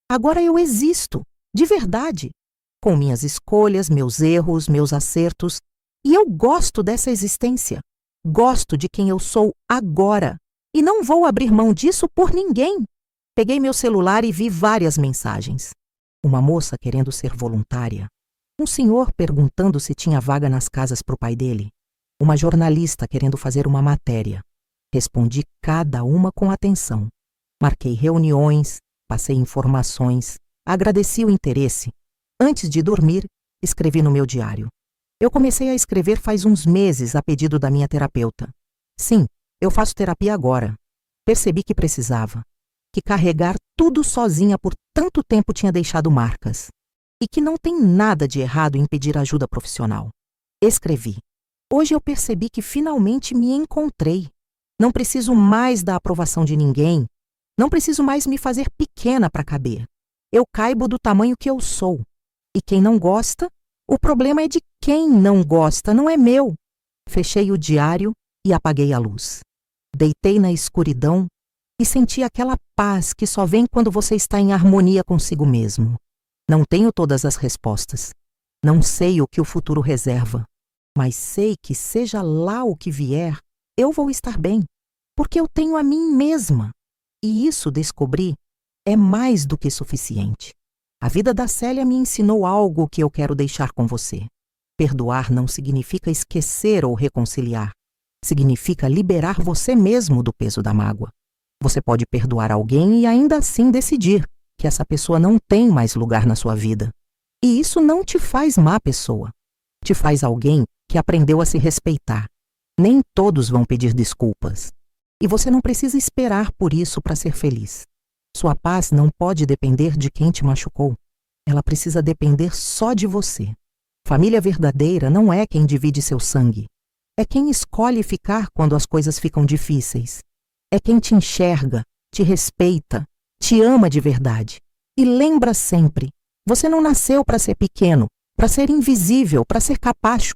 Agora eu existo, de verdade. Com minhas escolhas, meus erros, meus acertos. E eu gosto dessa existência. Gosto de quem eu sou agora. E não vou abrir mão disso por ninguém. Peguei meu celular e vi várias mensagens. Uma moça querendo ser voluntária. Um senhor perguntando se tinha vaga nas casas para o pai dele. Uma jornalista querendo fazer uma matéria. Respondi cada uma com atenção. Marquei reuniões, passei informações, agradeci o interesse. Antes de dormir, escrevi no meu diário. Eu comecei a escrever faz uns meses a pedido da minha terapeuta. Sim, eu faço terapia agora. Percebi que precisava. Que carregar tudo sozinha por tanto tempo tinha deixado marcas. E que não tem nada de errado em pedir ajuda profissional. Escrevi. Hoje eu percebi que finalmente me encontrei. Não preciso mais da aprovação de ninguém. Não preciso mais me fazer pequena para caber. Eu caibo do tamanho que eu sou. E quem não gosta, o problema é de quem não gosta, não é meu. Fechei o diário e apaguei a luz. Deitei na escuridão e senti aquela paz que só vem quando você está em harmonia consigo mesmo. Não tenho todas as respostas. Não sei o que o futuro reserva. Mas sei que seja lá o que vier, eu vou estar bem. Porque eu tenho a mim mesma. E isso descobri é mais do que suficiente. A vida da Célia me ensinou algo que eu quero deixar com você. Perdoar não significa esquecer ou reconciliar. Significa liberar você mesmo do peso da mágoa. Você pode perdoar alguém e ainda assim decidir que essa pessoa não tem mais lugar na sua vida. E isso não te faz má pessoa. Te faz alguém que aprendeu a se respeitar. Nem todos vão pedir desculpas. E você não precisa esperar por isso para ser feliz. Sua paz não pode depender de quem te machucou. Ela precisa depender só de você. Família verdadeira não é quem divide seu sangue. É quem escolhe ficar quando as coisas ficam difíceis. É quem te enxerga, te respeita, te ama de verdade. E lembra sempre, você não nasceu para ser pequeno, para ser invisível, para ser capacho.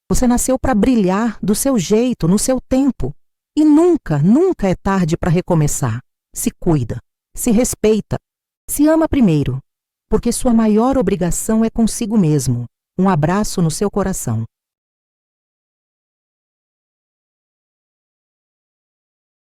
Você nasceu para brilhar do seu jeito, no seu tempo. E nunca, nunca é tarde para recomeçar. Se cuida, se respeita, se ama primeiro porque sua maior obrigação é consigo mesmo. Um abraço no seu coração.